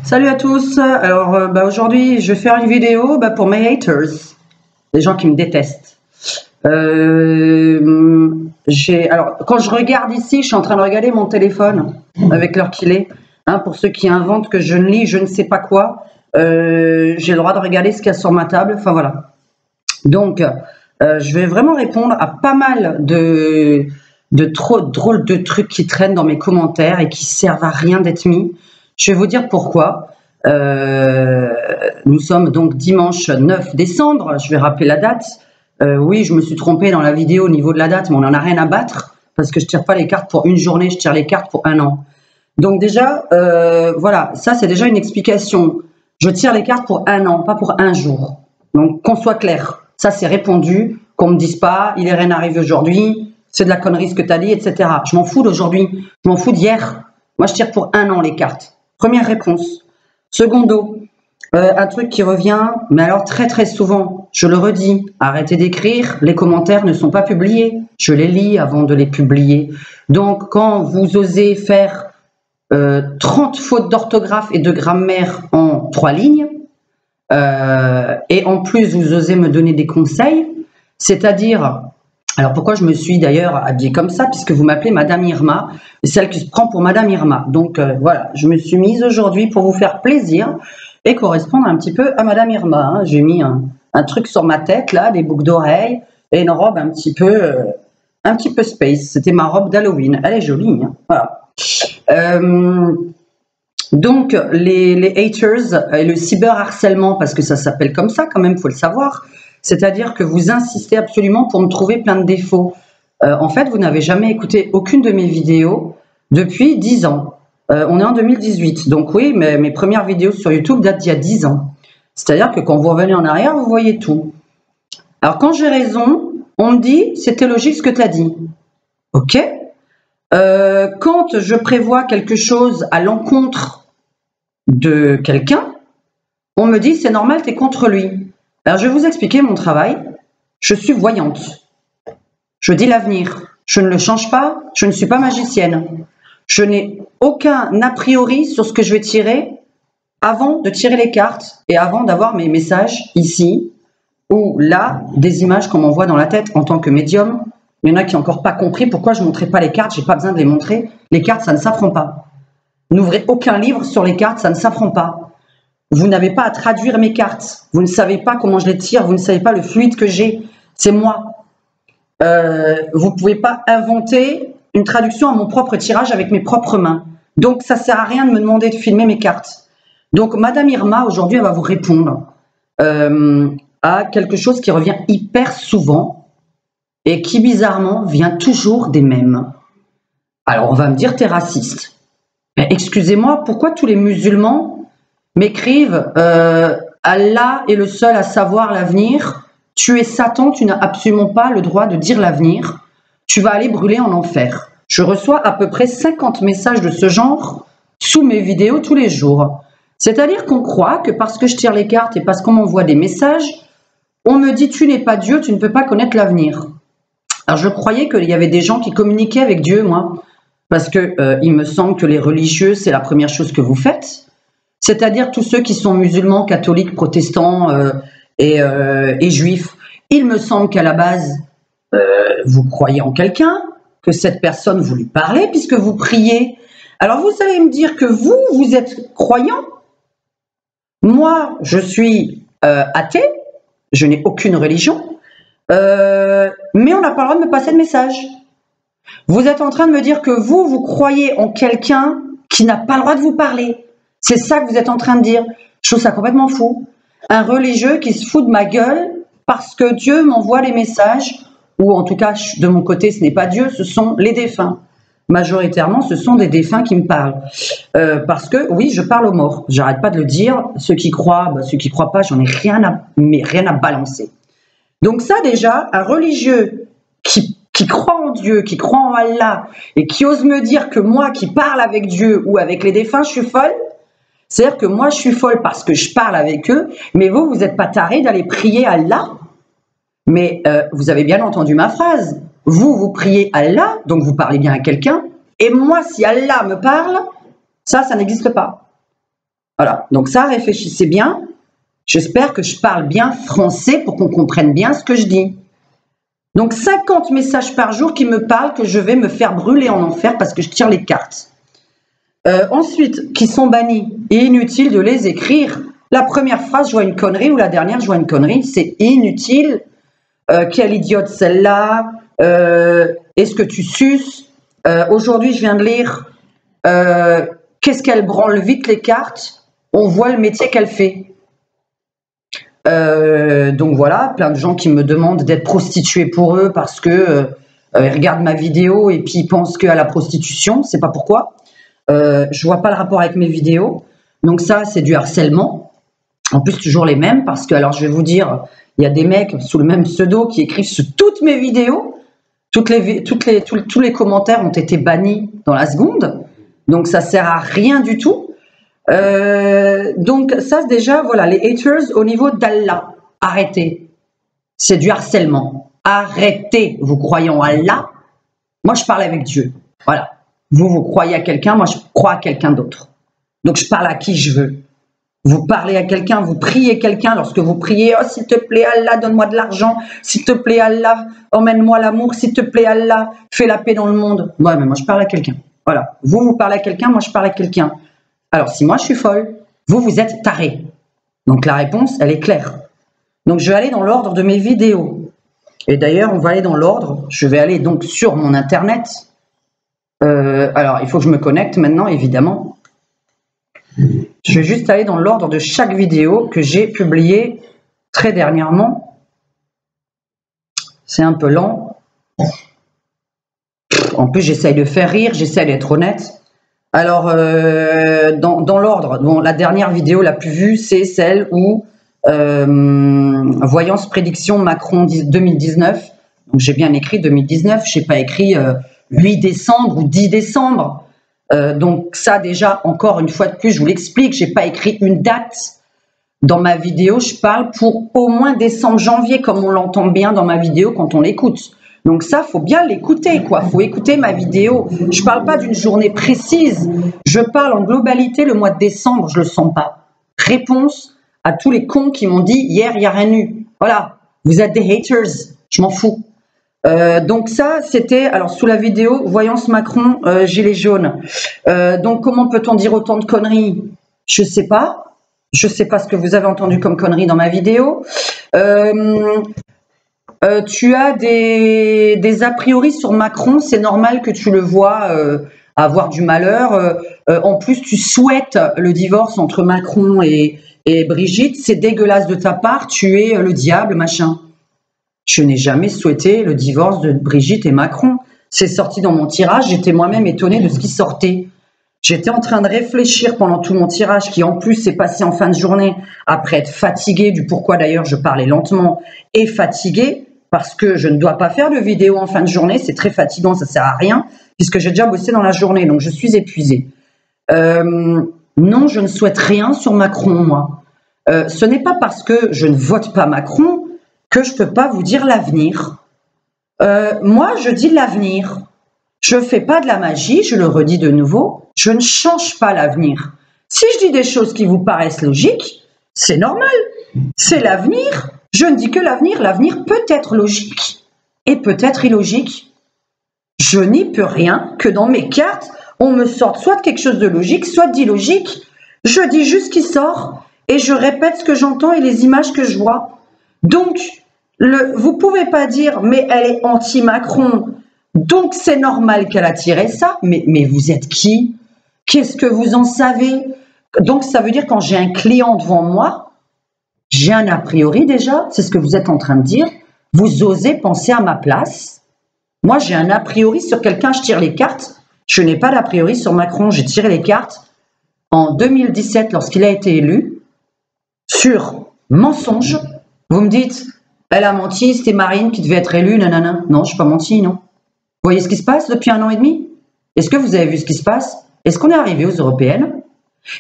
Salut à tous. Alors aujourd'hui je vais faire une vidéo pour mes haters, les gens qui me détestent. Alors quand je regarde ici, je suis en train de regarder mon téléphone avec l'heure qu'il est. Hein, pour ceux qui inventent que je ne lis je ne sais pas quoi, j'ai le droit de regarder ce qu'il y a sur ma table. Enfin voilà. Donc je vais vraiment répondre à pas mal de trop drôles de trucs qui traînent dans mes commentaires et qui servent à rien d'être mis. Je vais vous dire pourquoi. Nous sommes donc dimanche 9 décembre, je vais rappeler la date. Oui, je me suis trompée dans la vidéo au niveau de la date, mais on n'en a rien à battre, parce que je ne tire pas les cartes pour une journée, je tire les cartes pour un an. Donc déjà, voilà, ça c'est déjà une explication. Je tire les cartes pour un an, pas pour un jour. Donc qu'on soit clair, ça c'est répondu, qu'on ne me dise pas, il est rien arrivé aujourd'hui, c'est de la connerie ce que tu as dit, etc. Je m'en fous d'aujourd'hui, je m'en fous d'hier. Moi je tire pour un an les cartes. Première réponse. Secondo, un truc qui revient, mais alors très très souvent, je le redis, arrêtez d'écrire, les commentaires ne sont pas publiés, je les lis avant de les publier. Donc quand vous osez faire 30 fautes d'orthographe et de grammaire en 3 lignes, et en plus vous osez me donner des conseils, c'est-à-dire... Alors pourquoi je me suis d'ailleurs habillée comme ça, puisque vous m'appelez Madame Irma, celle qui se prend pour Madame Irma. Donc voilà, je me suis mise aujourd'hui pour vous faire plaisir et correspondre un petit peu à Madame Irma. Hein. J'ai mis un truc sur ma tête, là, des boucles d'oreilles et une robe un petit peu space. C'était ma robe d'Halloween. Elle est jolie. Hein. Voilà. Donc les haters et le cyberharcèlement, parce que ça s'appelle comme ça quand même, faut le savoir. C'est-à-dire que vous insistez absolument pour me trouver plein de défauts. En fait, vous n'avez jamais écouté aucune de mes vidéos depuis 10 ans. On est en 2018, donc oui, mes premières vidéos sur YouTube datent d'il y a 10 ans. C'est-à-dire que quand vous revenez en arrière, vous voyez tout. Alors quand j'ai raison, on me dit, c'était logique ce que tu as dit. Ok. Quand je prévois quelque chose à l'encontre de quelqu'un, on me dit, c'est normal, tu es contre lui. Alors, je vais vous expliquer mon travail. Je suis voyante. Je dis l'avenir. Je ne le change pas. Je ne suis pas magicienne. Je n'ai aucun a priori sur ce que je vais tirer avant de tirer les cartes et avant d'avoir mes messages ici ou là, des images qu'on m'envoie dans la tête en tant que médium. Il y en a qui n'ont encore pas compris pourquoi je ne montrais pas les cartes. Je n'ai pas besoin de les montrer. Les cartes, ça ne s'apprend pas. N'ouvrez aucun livre sur les cartes, ça ne s'apprend pas. Vous n'avez pas à traduire mes cartes. Vous ne savez pas comment je les tire. Vous ne savez pas le fluide que j'ai. C'est moi. Vous ne pouvez pas inventer une traduction à mon propre tirage avec mes propres mains. Donc, ça ne sert à rien de me demander de filmer mes cartes. Donc, Madame Irma, aujourd'hui, elle va vous répondre à quelque chose qui revient hyper souvent et qui, bizarrement, vient toujours des mêmes. Alors, on va me dire, t'es raciste. Mais excusez-moi, pourquoi tous les musulmans m'écrivent Allah est le seul à savoir l'avenir, tu es Satan, tu n'as absolument pas le droit de dire l'avenir, tu vas aller brûler en enfer. Je reçois à peu près 50 messages de ce genre sous mes vidéos tous les jours. C'est-à-dire qu'on croit que parce que je tire les cartes et parce qu'on m'envoie des messages, on me dit tu n'es pas Dieu, tu ne peux pas connaître l'avenir. Alors je croyais qu'il y avait des gens qui communiquaient avec Dieu, moi, parce que il me semble que les religieux, c'est la première chose que vous faites. C'est-à-dire tous ceux qui sont musulmans, catholiques, protestants et juifs. Il me semble qu'à la base, vous croyez en quelqu'un, que cette personne vous lui parlez puisque vous priez. Alors vous allez me dire que vous êtes croyant. Moi, je suis athée, je n'ai aucune religion, mais on n'a pas le droit de me passer de message. Vous êtes en train de me dire que vous croyez en quelqu'un qui n'a pas le droit de vous parler. C'est ça que vous êtes en train de dire. Je trouve ça complètement fou. Un religieux qui se fout de ma gueule parce que Dieu m'envoie les messages, ou en tout cas, de mon côté, ce n'est pas Dieu, ce sont les défunts. Majoritairement, ce sont des défunts qui me parlent. Parce que, oui, je parle aux morts. J'arrête pas de le dire. Ceux qui croient pas, j'en ai rien à balancer. Donc ça, déjà, un religieux qui croit en Dieu, qui croit en Allah, et qui ose me dire que moi, qui parle avec Dieu ou avec les défunts, je suis folle. C'est-à-dire que moi, je suis folle parce que je parle avec eux, mais vous n'êtes pas tarés d'aller prier Allah. Mais vous avez bien entendu ma phrase. Vous priez Allah, donc vous parlez bien à quelqu'un. Et moi, si Allah me parle, ça n'existe pas. Voilà, donc ça, réfléchissez bien. J'espère que je parle bien français pour qu'on comprenne bien ce que je dis. Donc 50 messages par jour qui me parlent que je vais me faire brûler en enfer parce que je tire les cartes. Ensuite, qui sont bannis. Inutile de les écrire. La première phrase, je vois une connerie, ou la dernière, je vois une connerie. C'est inutile. Quelle idiote celle-là. Est-ce que tu suces? Aujourd'hui, je viens de lire. Qu'est-ce qu'elle branle vite les cartes? On voit le métier qu'elle fait. Donc voilà, plein de gens qui me demandent d'être prostituée pour eux parce que ils regardent ma vidéo et puis ils pensent qu'à la prostitution, c'est pas pourquoi. Je vois pas le rapport avec mes vidéos. Donc ça, c'est du harcèlement. En plus, toujours les mêmes parce que, alors je vais vous dire, il y a des mecs sous le même pseudo qui écrivent sur toutes mes vidéos. Tous les commentaires ont été bannis dans la seconde. Donc ça sert à rien du tout. Donc ça déjà, voilà, les haters au niveau d'Allah, arrêtez. C'est du harcèlement. Arrêtez, vous croyez en Allah. Moi, je parle avec Dieu. Voilà. Vous croyez à quelqu'un, moi, je crois à quelqu'un d'autre. Donc, je parle à qui je veux. Vous parlez à quelqu'un, vous priez quelqu'un. Lorsque vous priez, oh, s'il te plaît, Allah, donne-moi de l'argent. S'il te plaît, Allah, emmène-moi l'amour. S'il te plaît, Allah, fais la paix dans le monde. Ouais, mais moi, je parle à quelqu'un. Voilà. Vous parlez à quelqu'un, moi, je parle à quelqu'un. Alors, si moi, je suis folle, vous êtes taré. Donc, la réponse, elle est claire. Donc, je vais aller dans l'ordre de mes vidéos. Et d'ailleurs, on va aller dans l'ordre. Je vais aller donc sur mon Internet. Alors, il faut que je me connecte maintenant, évidemment. Je vais juste aller dans l'ordre de chaque vidéo que j'ai publiée très dernièrement. C'est un peu lent. En plus, j'essaye de faire rire, j'essaye d'être honnête. Alors, dans l'ordre, bon, la dernière vidéo la plus vue, c'est celle où Voyance prédiction Macron 2019. Donc, j'ai bien écrit 2019, je n'ai pas écrit 8 décembre ou 10 décembre. Donc ça déjà, encore une fois de plus, je vous l'explique, je n'ai pas écrit une date dans ma vidéo, je parle pour au moins décembre, janvier, comme on l'entend bien dans ma vidéo quand on l'écoute. Donc ça, faut bien l'écouter, quoi. Faut écouter ma vidéo. Je parle pas d'une journée précise, je parle en globalité le mois de décembre, je le sens pas. Réponse à tous les cons qui m'ont dit hier, il n'y a rien eu. Voilà, vous êtes des haters, je m'en fous. Donc ça, c'était, alors sous la vidéo, Voyance Macron, gilet jaune. Donc comment peut-on dire autant de conneries? Je sais pas. Je sais pas ce que vous avez entendu comme conneries dans ma vidéo. Tu as des a priori sur Macron, c'est normal que tu le vois avoir du malheur. En plus, tu souhaites le divorce entre Macron et Brigitte. C'est dégueulasse de ta part, tu es le diable, machin. Je n'ai jamais souhaité le divorce de Brigitte et Macron. C'est sorti dans mon tirage, j'étais moi-même étonnée de ce qui sortait. J'étais en train de réfléchir pendant tout mon tirage, qui en plus s'est passé en fin de journée, après être fatiguée, du pourquoi d'ailleurs je parlais lentement, et fatiguée, parce que je ne dois pas faire de vidéo en fin de journée, c'est très fatigant, ça ne sert à rien, puisque j'ai déjà bossé dans la journée, donc je suis épuisée. Non, je ne souhaite rien sur Macron, moi. Ce n'est pas parce que je ne vote pas Macron que je ne peux pas vous dire l'avenir. Moi, je dis l'avenir. Je ne fais pas de la magie, je le redis de nouveau, je ne change pas l'avenir. Si je dis des choses qui vous paraissent logiques, c'est normal, c'est l'avenir. Je ne dis que l'avenir, l'avenir peut être logique et peut être illogique. Je n'y peux rien que dans mes cartes, on me sorte soit quelque chose de logique, soit d'illogique. Je dis juste ce qui sort et je répète ce que j'entends et les images que je vois. Donc, vous ne pouvez pas dire, mais elle est anti-Macron, donc c'est normal qu'elle a tiré ça. Mais vous êtes qui? Qu'est-ce que vous en savez? Donc ça veut dire quand j'ai un client devant moi, j'ai un a priori déjà, c'est ce que vous êtes en train de dire. Vous osez penser à ma place. Moi j'ai un a priori sur quelqu'un, je tire les cartes. Je n'ai pas d'a priori sur Macron, j'ai tiré les cartes en 2017 lorsqu'il a été élu sur mensonge. Vous me dites, elle a menti, c'était Marine qui devait être élue, nanana. Non, je n'ai pas menti, non. Vous voyez ce qui se passe depuis 1 an et demi? Est-ce que vous avez vu ce qui se passe? Est-ce qu'on est arrivé aux européennes?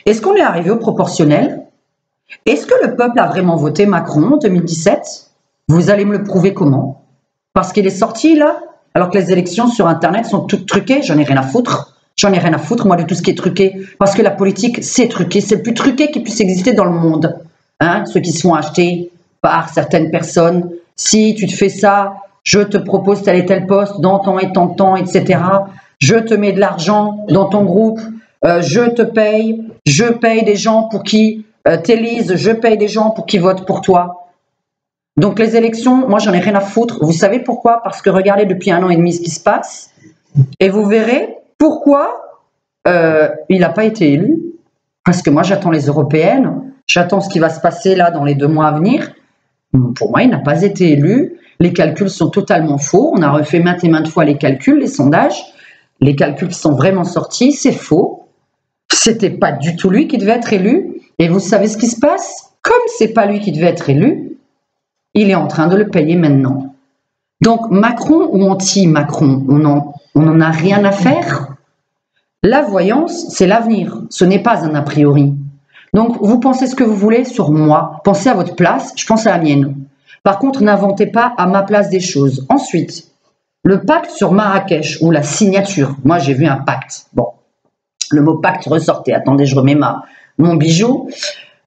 Est-ce qu'on est arrivé aux proportionnelles? Est-ce que le peuple a vraiment voté Macron en 2017? Vous allez me le prouver comment? Parce qu'il est sorti là, alors que les élections sur Internet sont toutes truquées, j'en ai rien à foutre. J'en ai rien à foutre, moi, de tout ce qui est truqué. Parce que la politique, c'est truqué. C'est le plus truqué qui puisse exister dans le monde. Hein, ceux qui se font acheter par certaines personnes. Si tu te fais ça, je te propose tel et tel poste dans tant et tant de temps, etc. Je te mets de l'argent dans ton groupe. Je te paye. Je paye des gens pour qui t'élisent. Je paye des gens pour qui votent pour toi. Donc les élections, moi, j'en ai rien à foutre. Vous savez pourquoi? Parce que regardez depuis 1 an et demi ce qui se passe. Et vous verrez pourquoi il n'a pas été élu. Parce que moi, j'attends les européennes. J'attends ce qui va se passer là dans les 2 mois à venir. Pour moi, il n'a pas été élu. Les calculs sont totalement faux. On a refait maintes et maintes fois les calculs, les sondages. Les calculs qui sont vraiment sortis, c'est faux. C'était pas du tout lui qui devait être élu. Et vous savez ce qui se passe? Comme c'est pas lui qui devait être élu, il est en train de le payer maintenant. Donc Macron ou anti-Macron, on n'en a rien à faire. La voyance, c'est l'avenir. Ce n'est pas un a priori. Donc, vous pensez ce que vous voulez sur moi. Pensez à votre place, je pense à la mienne. Par contre, n'inventez pas à ma place des choses. Ensuite, le pacte sur Marrakech, ou la signature. Moi, j'ai vu un pacte. Bon, le mot pacte ressortait. Attendez, je remets mon bijou.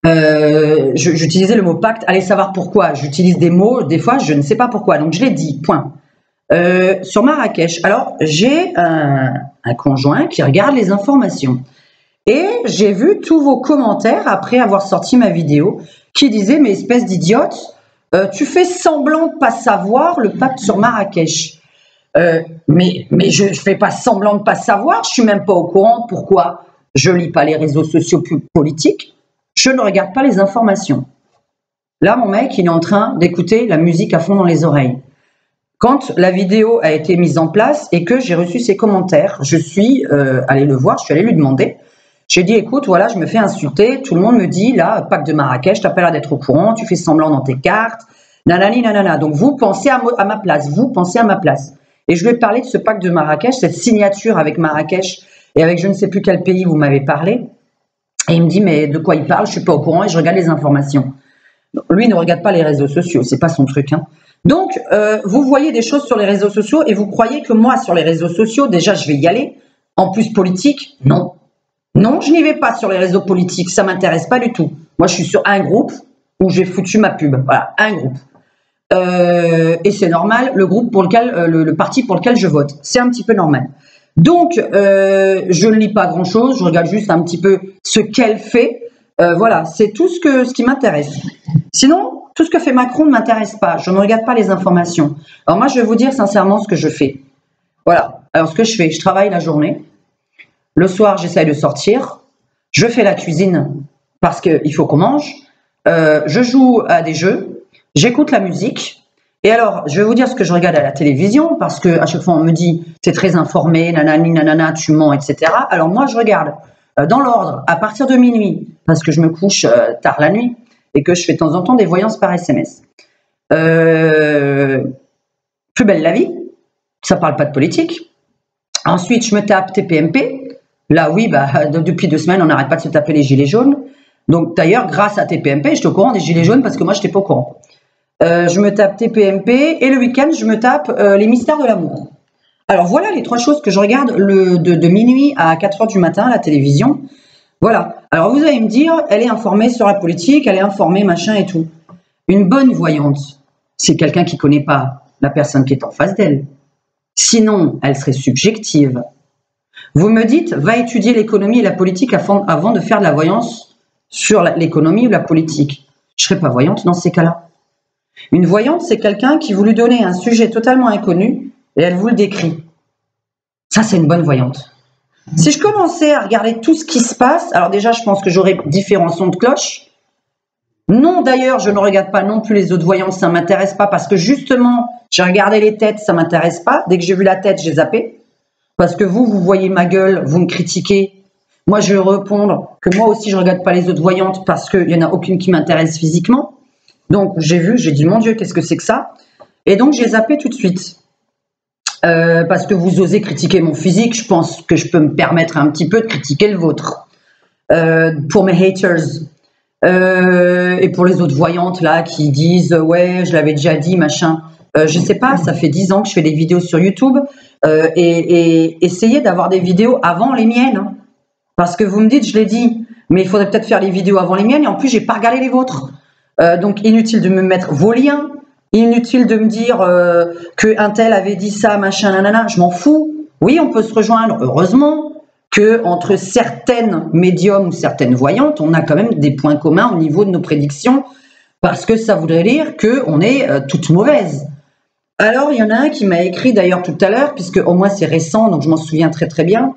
J'utilisais le mot pacte. Allez savoir pourquoi. J'utilise des mots, des fois, je ne sais pas pourquoi. Donc, je l'ai dit, point. Sur Marrakech, alors, j'ai un conjoint qui regarde les informations. Et j'ai vu tous vos commentaires après avoir sorti ma vidéo qui disaient « Mais espèce d'idiote, tu fais semblant de pas savoir le pacte sur Marrakech. » Mais je ne fais pas semblant de pas savoir, je suis même pas au courant. Pourquoi? Je lis pas les réseaux sociaux politiques, je ne regarde pas les informations. Là, mon mec, il est en train d'écouter la musique à fond dans les oreilles. Quand la vidéo a été mise en place et que j'ai reçu ses commentaires, je suis allée le voir, je suis allée lui demander. J'ai dit, écoute, voilà, je me fais insulter, tout le monde me dit, là, pacte de Marrakech, t'as pas l'air d'être au courant, tu fais semblant dans tes cartes, nanani, nanana. Donc, vous pensez à ma place, vous pensez à ma place. Et je lui ai parlé de ce pacte de Marrakech, cette signature avec Marrakech et avec je ne sais plus quel pays vous m'avez parlé. Et il me dit, mais de quoi il parle? Je suis pas au courant et je regarde les informations. Lui, il ne regarde pas les réseaux sociaux, c'est pas son truc, hein. Donc, vous voyez des choses sur les réseaux sociaux et vous croyez que moi, sur les réseaux sociaux, déjà, je vais y aller. En plus, politique, non. Non, je n'y vais pas sur les réseaux politiques, ça m'intéresse pas du tout. Moi, je suis sur un groupe où j'ai foutu ma pub. Voilà, un groupe. Et c'est normal, le groupe pour lequel, le parti pour lequel je vote. C'est un petit peu normal. Donc, je ne lis pas grand-chose, je regarde juste un petit peu ce qu'elle fait. Voilà, c'est tout ce qui m'intéresse. Sinon, tout ce que fait Macron ne m'intéresse pas. Je ne regarde pas les informations. Alors moi, je vais vous dire sincèrement ce que je fais. Voilà. Alors, ce que je fais, je travaille la journée. Le soir, j'essaye de sortir. Je fais la cuisine parce qu'il faut qu'on mange. Je joue à des jeux. J'écoute la musique. Et alors, je vais vous dire ce que je regarde à la télévision parce qu'à chaque fois, on me dit « t'es très informé, nanani, nanana, tu mens, etc. » Alors moi, je regarde dans l'ordre à partir de minuit parce que je me couche tard la nuit et que je fais de temps en temps des voyances par SMS. Plus belle la vie, ça parle pas de politique. Ensuite, je me tape TPMP. Là, oui, depuis 2 semaines, on n'arrête pas de se taper les gilets jaunes. Donc, d'ailleurs, grâce à TPMP, j'étais au courant des gilets jaunes parce que moi, je n'étais pas au courant. Je me tape TPMP et le week-end, je me tape les mystères de l'amour. Alors, voilà les 3 choses que je regarde de minuit à 4 heures du matin à la télévision. Voilà. Alors, vous allez me dire, elle est informée sur la politique, elle est informée, machin et tout. Une bonne voyante, c'est quelqu'un qui ne connaît pas la personne qui est en face d'elle. Sinon, elle serait subjective. Vous me dites, va étudier l'économie et la politique avant de faire de la voyance sur l'économie ou la politique. Je ne serais pas voyante dans ces cas-là. Une voyante, c'est quelqu'un qui vous lui donne un sujet totalement inconnu et elle vous le décrit. Ça, c'est une bonne voyante. Si je commençais à regarder tout ce qui se passe, alors déjà, je pense que j'aurais différents sons de cloche. Non, d'ailleurs, je ne regarde pas non plus les autres voyantes, ça ne m'intéresse pas parce que justement, j'ai regardé les têtes, ça ne m'intéresse pas. Dès que j'ai vu la tête, j'ai zappé. Parce que vous voyez ma gueule, vous me critiquez. Moi, je vais répondre que moi aussi, je ne regarde pas les autres voyantes parce qu'il n'y en a aucune qui m'intéresse physiquement. Donc, j'ai vu, j'ai dit, mon Dieu, qu'est-ce que c'est que ça? Et donc, j'ai zappé tout de suite. Parce que vous osez critiquer mon physique, je pense que je peux me permettre un petit peu de critiquer le vôtre. Pour mes haters. Et pour les autres voyantes, là, qui disent, ouais, je l'avais déjà dit, machin. Je sais pas, ça fait 10 ans que je fais des vidéos sur YouTube. et essayez d'avoir des vidéos avant les miennes. Hein. Parce que vous me dites, je l'ai dit, mais il faudrait peut-être faire les vidéos avant les miennes, et en plus, j'ai pas regardé les vôtres. Donc, inutile de me mettre vos liens, inutile de me dire que un tel avait dit ça, machin, nanana, je m'en fous. Oui, on peut se rejoindre, heureusement, que entre certaines médiums ou certaines voyantes, on a quand même des points communs au niveau de nos prédictions, parce que ça voudrait dire qu'on est toutes mauvaises. Alors, il y en a un qui m'a écrit d'ailleurs tout à l'heure, puisque au moins c'est récent, donc je m'en souviens très très bien.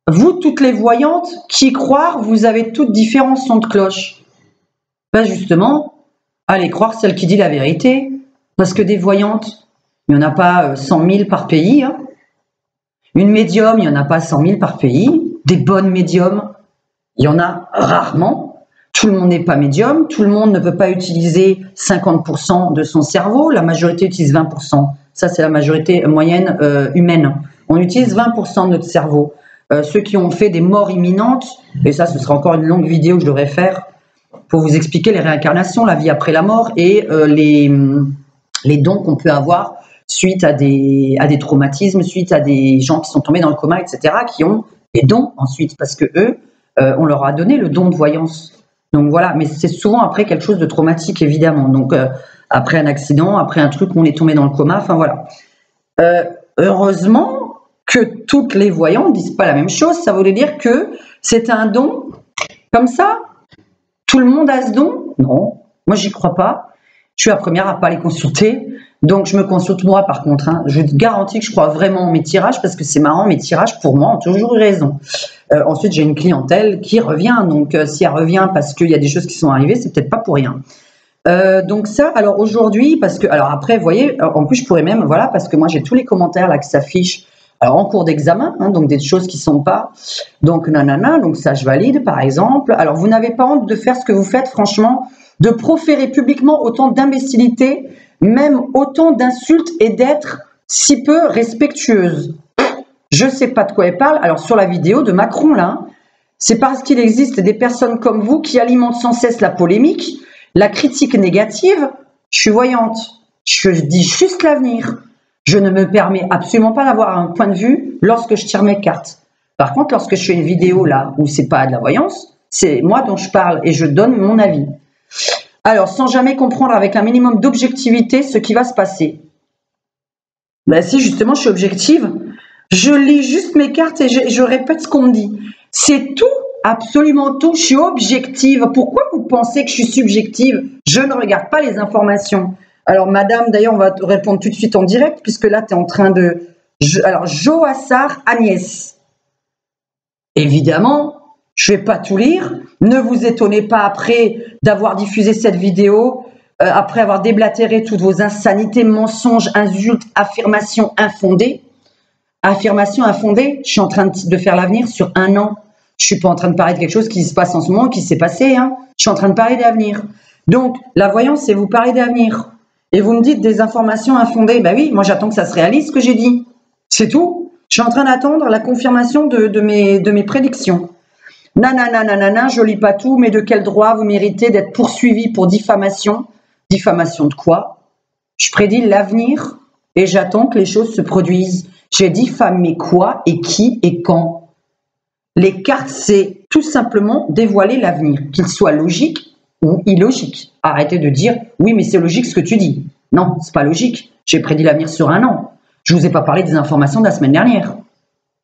Vous, toutes les voyantes, qui croire, vous avez toutes différents sons de cloche. Ben justement, allez croire celle qui dit la vérité, parce que des voyantes, il n'y en a pas 100 000 par pays. Hein. Une médium, il n'y en a pas 100 000 par pays. Des bonnes médiums, il y en a rarement. Tout le monde n'est pas médium. Tout le monde ne peut pas utiliser 50% de son cerveau. La majorité utilise 20%. Ça, c'est la majorité moyenne humaine. On utilise 20% de notre cerveau. Ceux qui ont fait des morts imminentes, et ça, ce sera encore une longue vidéo que je devrais faire pour vous expliquer les réincarnations, la vie après la mort et les dons qu'on peut avoir suite à des traumatismes, suite à des gens qui sont tombés dans le coma, etc., qui ont des dons ensuite, parce que eux, on leur a donné le don de voyance. Donc voilà, mais c'est souvent après quelque chose de traumatique, évidemment. Donc après un accident, après un truc où on est tombé dans le coma, enfin voilà. Heureusement que toutes les voyantes ne disent pas la même chose, ça voulait dire que c'est un don comme ça. Tout le monde a ce don? Non, moi j'y crois pas. Je suis la première à pas les consulter. Donc, je me consulte moi, par contre. Hein. Je te garantis que je crois vraiment en mes tirages parce que c'est marrant, mes tirages, pour moi, ont toujours eu raison. Ensuite, j'ai une clientèle qui revient. Donc, si elle revient parce qu'il y a des choses qui sont arrivées, c'est peut-être pas pour rien. Donc ça, alors aujourd'hui, parce que, alors après, vous voyez, en plus, je pourrais même, voilà, parce que moi, j'ai tous les commentaires là qui s'affichent. Alors, en cours d'examen, hein, donc des choses qui sont pas. Donc, nanana, donc ça, je valide, par exemple. Alors, vous n'avez pas honte de faire ce que vous faites, franchement, de proférer publiquement autant d'imbécilité, même autant d'insultes et d'être si peu respectueuse. Je ne sais pas de quoi elle parle. Alors, sur la vidéo de Macron, là, c'est parce qu'il existe des personnes comme vous qui alimentent sans cesse la polémique, la critique négative. Je suis voyante. Je dis juste l'avenir. Je ne me permets absolument pas d'avoir un point de vue lorsque je tire mes cartes. Par contre, lorsque je fais une vidéo là où c'est pas de la voyance, c'est moi dont je parle et je donne mon avis. Alors, sans jamais comprendre avec un minimum d'objectivité ce qui va se passer. Ben si, justement, je suis objective. Je lis juste mes cartes et je répète ce qu'on me dit. C'est tout, absolument tout. Je suis objective. Pourquoi vous pensez que je suis subjective? Je ne regarde pas les informations. Alors, madame, d'ailleurs, on va te répondre tout de suite en direct, puisque là, tu es en train de... Alors, Joassar Agnès. Évidemment, je ne vais pas tout lire. Ne vous étonnez pas après d'avoir diffusé cette vidéo, après avoir déblatéré toutes vos insanités, mensonges, insultes, affirmations infondées. Affirmations infondées, je suis en train de faire l'avenir sur 1 an. Je ne suis pas en train de parler de quelque chose qui se passe en ce moment, qui s'est passé. Hein. Je suis en train de parler d'avenir. Donc, la voyance, c'est vous parler d'avenir. Et vous me dites des informations infondées. Ben oui, moi j'attends que ça se réalise ce que j'ai dit. C'est tout. Je suis en train d'attendre la confirmation de mes prédictions. Nanana, nanana, je lis pas tout, mais de quel droit vous méritez d'être poursuivi pour diffamation? Diffamation de quoi? Je prédis l'avenir et j'attends que les choses se produisent. J'ai diffamé quoi et qui et quand? Les cartes, c'est tout simplement dévoiler l'avenir, qu'il soit logique ou illogique. Arrêtez de dire oui, mais c'est logique ce que tu dis. Non, c'est pas logique. J'ai prédit l'avenir sur 1 an. Je vous ai pas parlé des informations de la semaine dernière.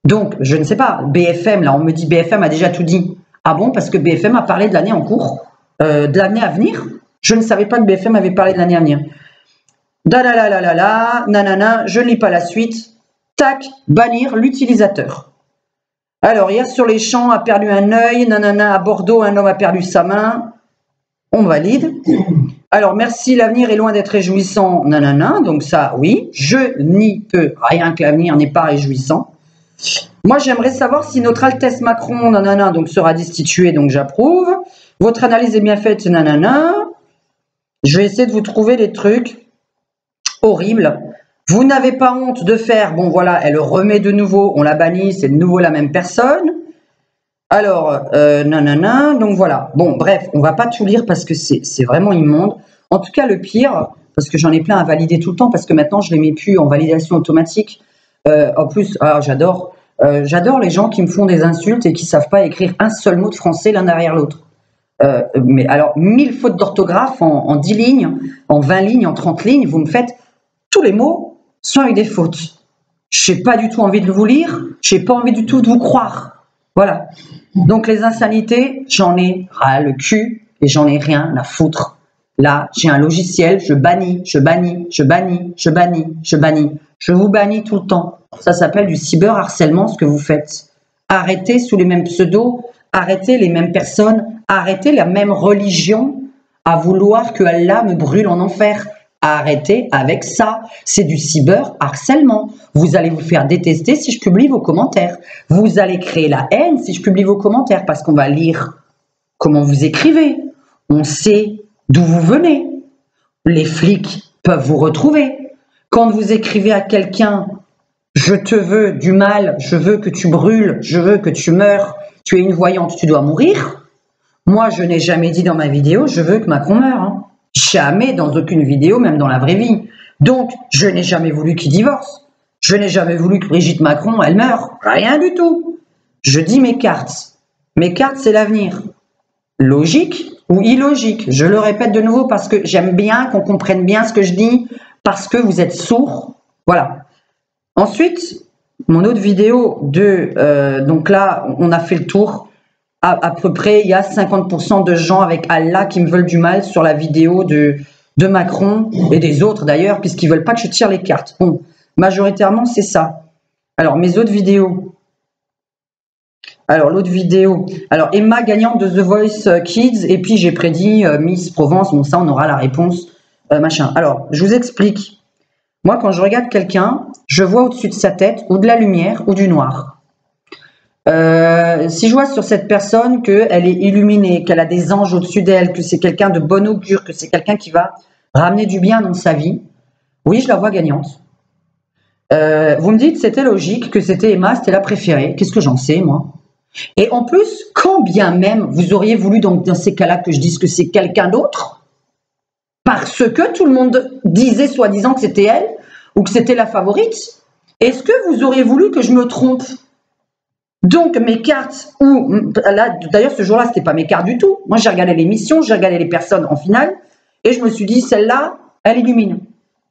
Donc, je ne sais pas. BFM, là, on me dit BFM a déjà tout dit. Ah bon, parce que BFM a parlé de l'année en cours, de l'année à venir. Je ne savais pas que BFM avait parlé de l'année à venir. Dalalalala, nanana, je ne lis pas la suite. Tac, bannir l'utilisateur. Alors, hier sur les champs a perdu un œil, nanana, à Bordeaux, un homme a perdu sa main. On valide. Alors, merci, l'avenir est loin d'être réjouissant, nanana. Donc ça, oui, je n'y peux rien que l'avenir n'est pas réjouissant. Moi, j'aimerais savoir si notre Altesse Macron, nanana, donc sera destituée, donc j'approuve. Votre analyse est bien faite, nanana. Je vais essayer de vous trouver des trucs horribles. Vous n'avez pas honte de faire, bon voilà, elle le remet de nouveau, on la bannit, c'est de nouveau la même personne. Alors, nanana, donc voilà. Bon, bref, on va pas tout lire parce que c'est vraiment immonde. En tout cas, le pire, parce que j'en ai plein à valider tout le temps, parce que maintenant, je les mets plus en validation automatique. En plus, j'adore les gens qui me font des insultes et qui savent pas écrire un seul mot de français l'un derrière l'autre. Mais alors, 1000 fautes d'orthographe en 10 lignes, en 20 lignes, en 30 lignes, vous me faites tous les mots sont avec des fautes. Je n'ai pas du tout envie de vous lire, je n'ai pas envie du tout de vous croire. Voilà. Donc les insanités, j'en ai ras le cul et j'en ai rien à foutre. Là, j'ai un logiciel, je bannis, je bannis, je bannis, je bannis, je bannis. Je vous bannis tout le temps. Ça s'appelle du cyberharcèlement, ce que vous faites. Arrêtez sous les mêmes pseudos, arrêtez les mêmes personnes, arrêtez la même religion à vouloir que Allah me brûle en enfer. Arrêtez avec ça, c'est du cyberharcèlement. Vous allez vous faire détester si je publie vos commentaires. Vous allez créer la haine si je publie vos commentaires parce qu'on va lire comment vous écrivez. On sait d'où vous venez. Les flics peuvent vous retrouver. Quand vous écrivez à quelqu'un « Je te veux du mal, je veux que tu brûles, je veux que tu meurs, tu es une voyante, tu dois mourir », moi je n'ai jamais dit dans ma vidéo « Je veux que Macron meure hein. ». Jamais dans aucune vidéo, même dans la vraie vie. Donc, je n'ai jamais voulu qu'il divorce. Je n'ai jamais voulu que Brigitte Macron, elle meure. Rien du tout. Je dis mes cartes. Mes cartes, c'est l'avenir. Logique ou illogique? Je le répète de nouveau parce que j'aime bien qu'on comprenne bien ce que je dis, parce que vous êtes sourds. Voilà. Ensuite, mon autre vidéo donc là, on a fait le tour. À peu près, il y a 50% de gens avec Allah qui me veulent du mal sur la vidéo de Macron et des autres d'ailleurs, puisqu'ils ne veulent pas que je tire les cartes. Bon, majoritairement, c'est ça. Alors, mes autres vidéos. Alors, l'autre vidéo. Alors, Emma gagnante de The Voice Kids, et puis j'ai prédit Miss Provence. Bon, ça, on aura la réponse, machin. Alors, je vous explique. Moi, quand je regarde quelqu'un, je vois au-dessus de sa tête ou de la lumière ou du noir. Si je vois sur cette personne qu'elle est illuminée, qu'elle a des anges au-dessus d'elle, que c'est quelqu'un de bon augure, que c'est quelqu'un qui va ramener du bien dans sa vie, oui, je la vois gagnante. Vous me dites, c'était logique, que c'était Emma, c'était la préférée. Qu'est-ce que j'en sais, moi? Et en plus, quand bien même vous auriez voulu dans ces cas-là que je dise que c'est quelqu'un d'autre, parce que tout le monde disait soi-disant que c'était elle, ou que c'était la favorite, est-ce que vous auriez voulu que je me trompe? Donc mes cartes, là d'ailleurs ce jour-là c'était pas mes cartes du tout, moi j'ai regardé l'émission, j'ai regardé les personnes en finale et je me suis dit celle-là elle illumine.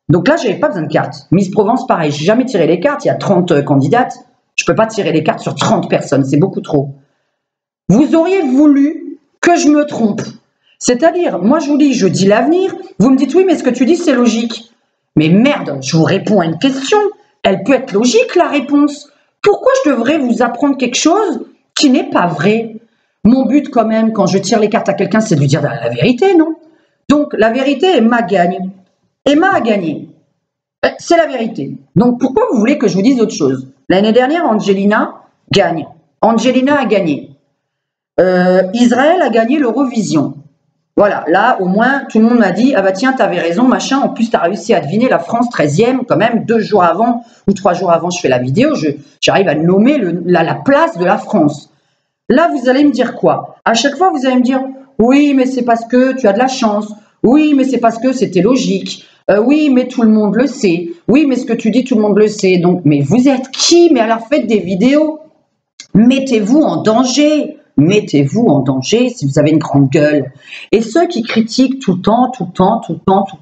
Donc là j'avais pas besoin de cartes. Miss Provence pareil, j'ai jamais tiré les cartes, il y a 30 candidates, je peux pas tirer les cartes sur 30 personnes, c'est beaucoup trop. Vous auriez voulu que je me trompe, c'est-à-dire moi je vous dis, je dis l'avenir, vous me dites oui mais ce que tu dis c'est logique. Mais merde, je vous réponds à une question, elle peut être logique la réponse. Pourquoi je devrais vous apprendre quelque chose qui n'est pas vrai? Mon but quand même, quand je tire les cartes à quelqu'un, c'est de lui dire la vérité, non? Donc la vérité, Emma gagne. Emma a gagné. C'est la vérité. Donc pourquoi vous voulez que je vous dise autre chose? L'année dernière, Angelina gagne. Angelina a gagné. Israël a gagné l'Eurovision. Voilà, là au moins tout le monde m'a dit « Ah bah tiens, t'avais raison, machin, en plus t'as réussi à deviner la France 13e quand même, 2 jours avant ou 3 jours avant je fais la vidéo, j'arrive à nommer la place de la France. » Là vous allez me dire quoi? À chaque fois vous allez me dire « Oui mais c'est parce que tu as de la chance, oui mais c'est parce que c'était logique, oui mais tout le monde le sait, oui mais ce que tu dis tout le monde le sait, donc mais vous êtes qui? Mais alors faites des vidéos, mettez-vous en danger. Mettez-vous en danger si vous avez une grande gueule. Et ceux qui critiquent tout le temps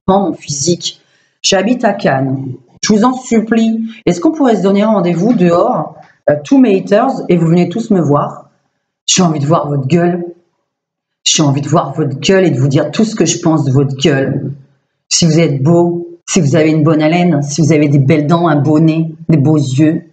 mon physique. J'habite à Cannes. Je vous en supplie. Est-ce qu'on pourrait se donner rendez-vous dehors, tous mes haters, et vous venez tous me voir? J'ai envie de voir votre gueule. J'ai envie de voir votre gueule et de vous dire tout ce que je pense de votre gueule. Si vous êtes beau, si vous avez une bonne haleine, si vous avez des belles dents, un beau nez, des beaux yeux.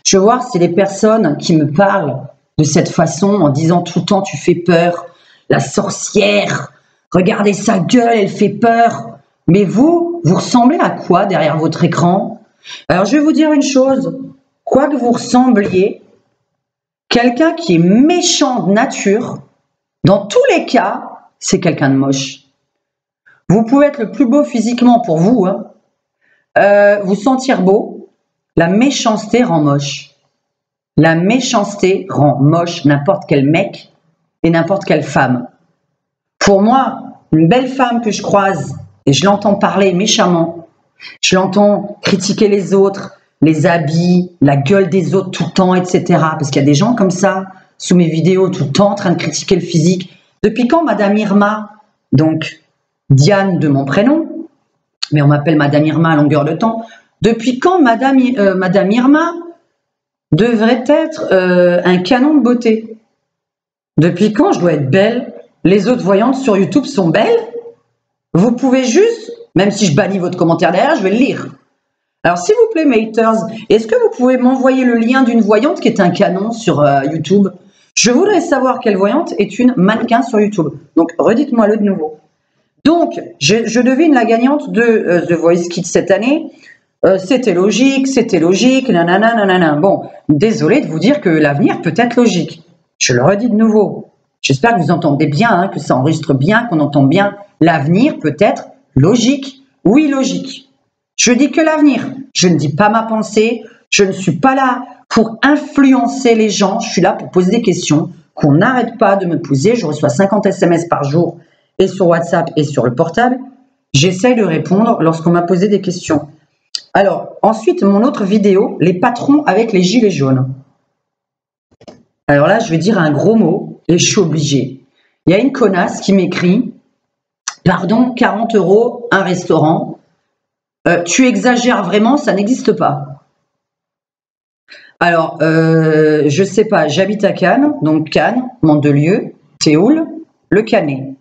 Je veux voir si les personnes qui me parlent de cette façon, en disant tout le temps tu fais peur, la sorcière, regardez sa gueule, elle fait peur. Mais vous ressemblez à quoi derrière votre écran? Alors je vais vous dire une chose, quoi que vous ressembliez, quelqu'un qui est méchant de nature, dans tous les cas, c'est quelqu'un de moche. Vous pouvez être le plus beau physiquement pour vous, hein, vous sentir beau, la méchanceté rend moche. La méchanceté rend moche n'importe quel mec et n'importe quelle femme. Pour moi, une belle femme que je croise et je l'entends parler méchamment. Je l'entends critiquer les autres, les habits, la gueule des autres tout le temps, etc. Parce qu'il y a des gens comme ça, sous mes vidéos, tout le temps en train de critiquer le physique. Depuis quand Madame Irma, donc Diane de mon prénom, mais on m'appelle Madame Irma à longueur de temps, depuis quand Madame Irma devrait être un canon de beauté? Depuis quand je dois être belle? Les autres voyantes sur YouTube sont belles? Vous pouvez juste, même si je bannis votre commentaire derrière, je vais le lire. Alors s'il vous plaît mes haters, est-ce que vous pouvez m'envoyer le lien d'une voyante qui est un canon sur YouTube? Je voudrais savoir quelle voyante est une mannequin sur YouTube. Donc redites-moi-le de nouveau. Donc je devine la gagnante de The Voice Kids cette année. C'était logique, nanana, nanana. Bon, désolé de vous dire que l'avenir peut être logique. Je le redis de nouveau. J'espère que vous entendez bien, hein, que ça enregistre bien, qu'on entend bien. L'avenir peut être logique. Oui, logique. Je dis que l'avenir. Je ne dis pas ma pensée. Je ne suis pas là pour influencer les gens. Je suis là pour poser des questions qu'on n'arrête pas de me poser. Je reçois 50 SMS par jour et sur WhatsApp et sur le portable. J'essaie de répondre lorsqu'on m'a posé des questions. Alors, ensuite, mon autre vidéo, les patrons avec les gilets jaunes. Alors là, je vais dire un gros mot et je suis obligée. Il y a une connasse qui m'écrit « Pardon, 40 € un restaurant. Tu exagères vraiment, ça n'existe pas. » Alors, je sais pas, j'habite à Cannes, donc Cannes, Mandelieu, Théoul, Le Canet.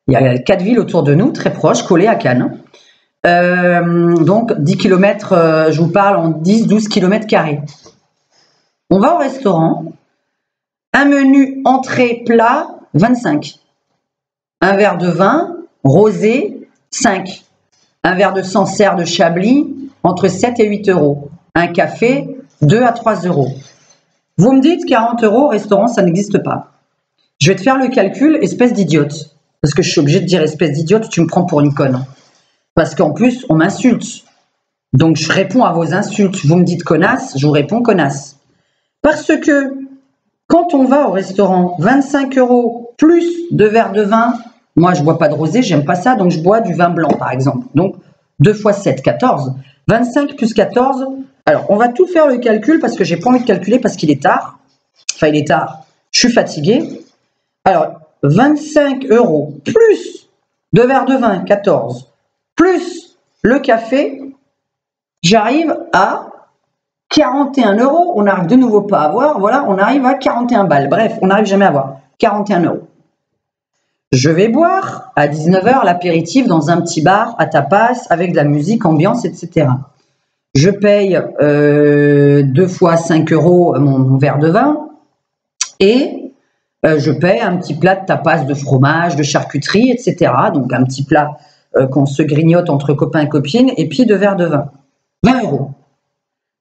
Il y a 4 villes autour de nous, très proches, collées à Cannes. Donc 10 km, je vous parle en 10-12 km². On va au restaurant, un menu entrée plat 25, un verre de vin rosé 5, un verre de Sancerre de Chablis entre 7 et 8 €, un café 2 à 3 €. Vous me dites 40 € au restaurant, ça n'existe pas. Je vais te faire le calcul, espèce d'idiote, parce que je suis obligée de dire espèce d'idiote, tu me prends pour une conne. Parce qu'en plus, on m'insulte. Donc, je réponds à vos insultes. Vous me dites connasse, je vous réponds connasse. Parce que, quand on va au restaurant, 25 € plus 2 verres de vin, moi, je ne bois pas de rosé, j'aime pas ça, donc je bois du vin blanc, par exemple. Donc, 2 fois 7, 14. 25 plus 14. Alors, on va tout faire le calcul parce que j'ai pas envie de calculer parce qu'il est tard. Enfin, il est tard. Je suis fatiguée. Alors, 25 € plus 2 verres de vin, 14. Plus le café, j'arrive à 41 €. On n'arrive de nouveau pas à avoir. Voilà, on arrive à 41 balles. Bref, on n'arrive jamais à avoir. 41 €. Je vais boire à 19 h l'apéritif dans un petit bar à tapas avec de la musique, ambiance, etc. Je paye 2 fois 5 € mon verre de vin et je paye un petit plat de tapas de fromage, de charcuterie, etc. Donc un petit plat qu'on se grignote entre copains et copines, et puis 2 verres de vin. 20 €.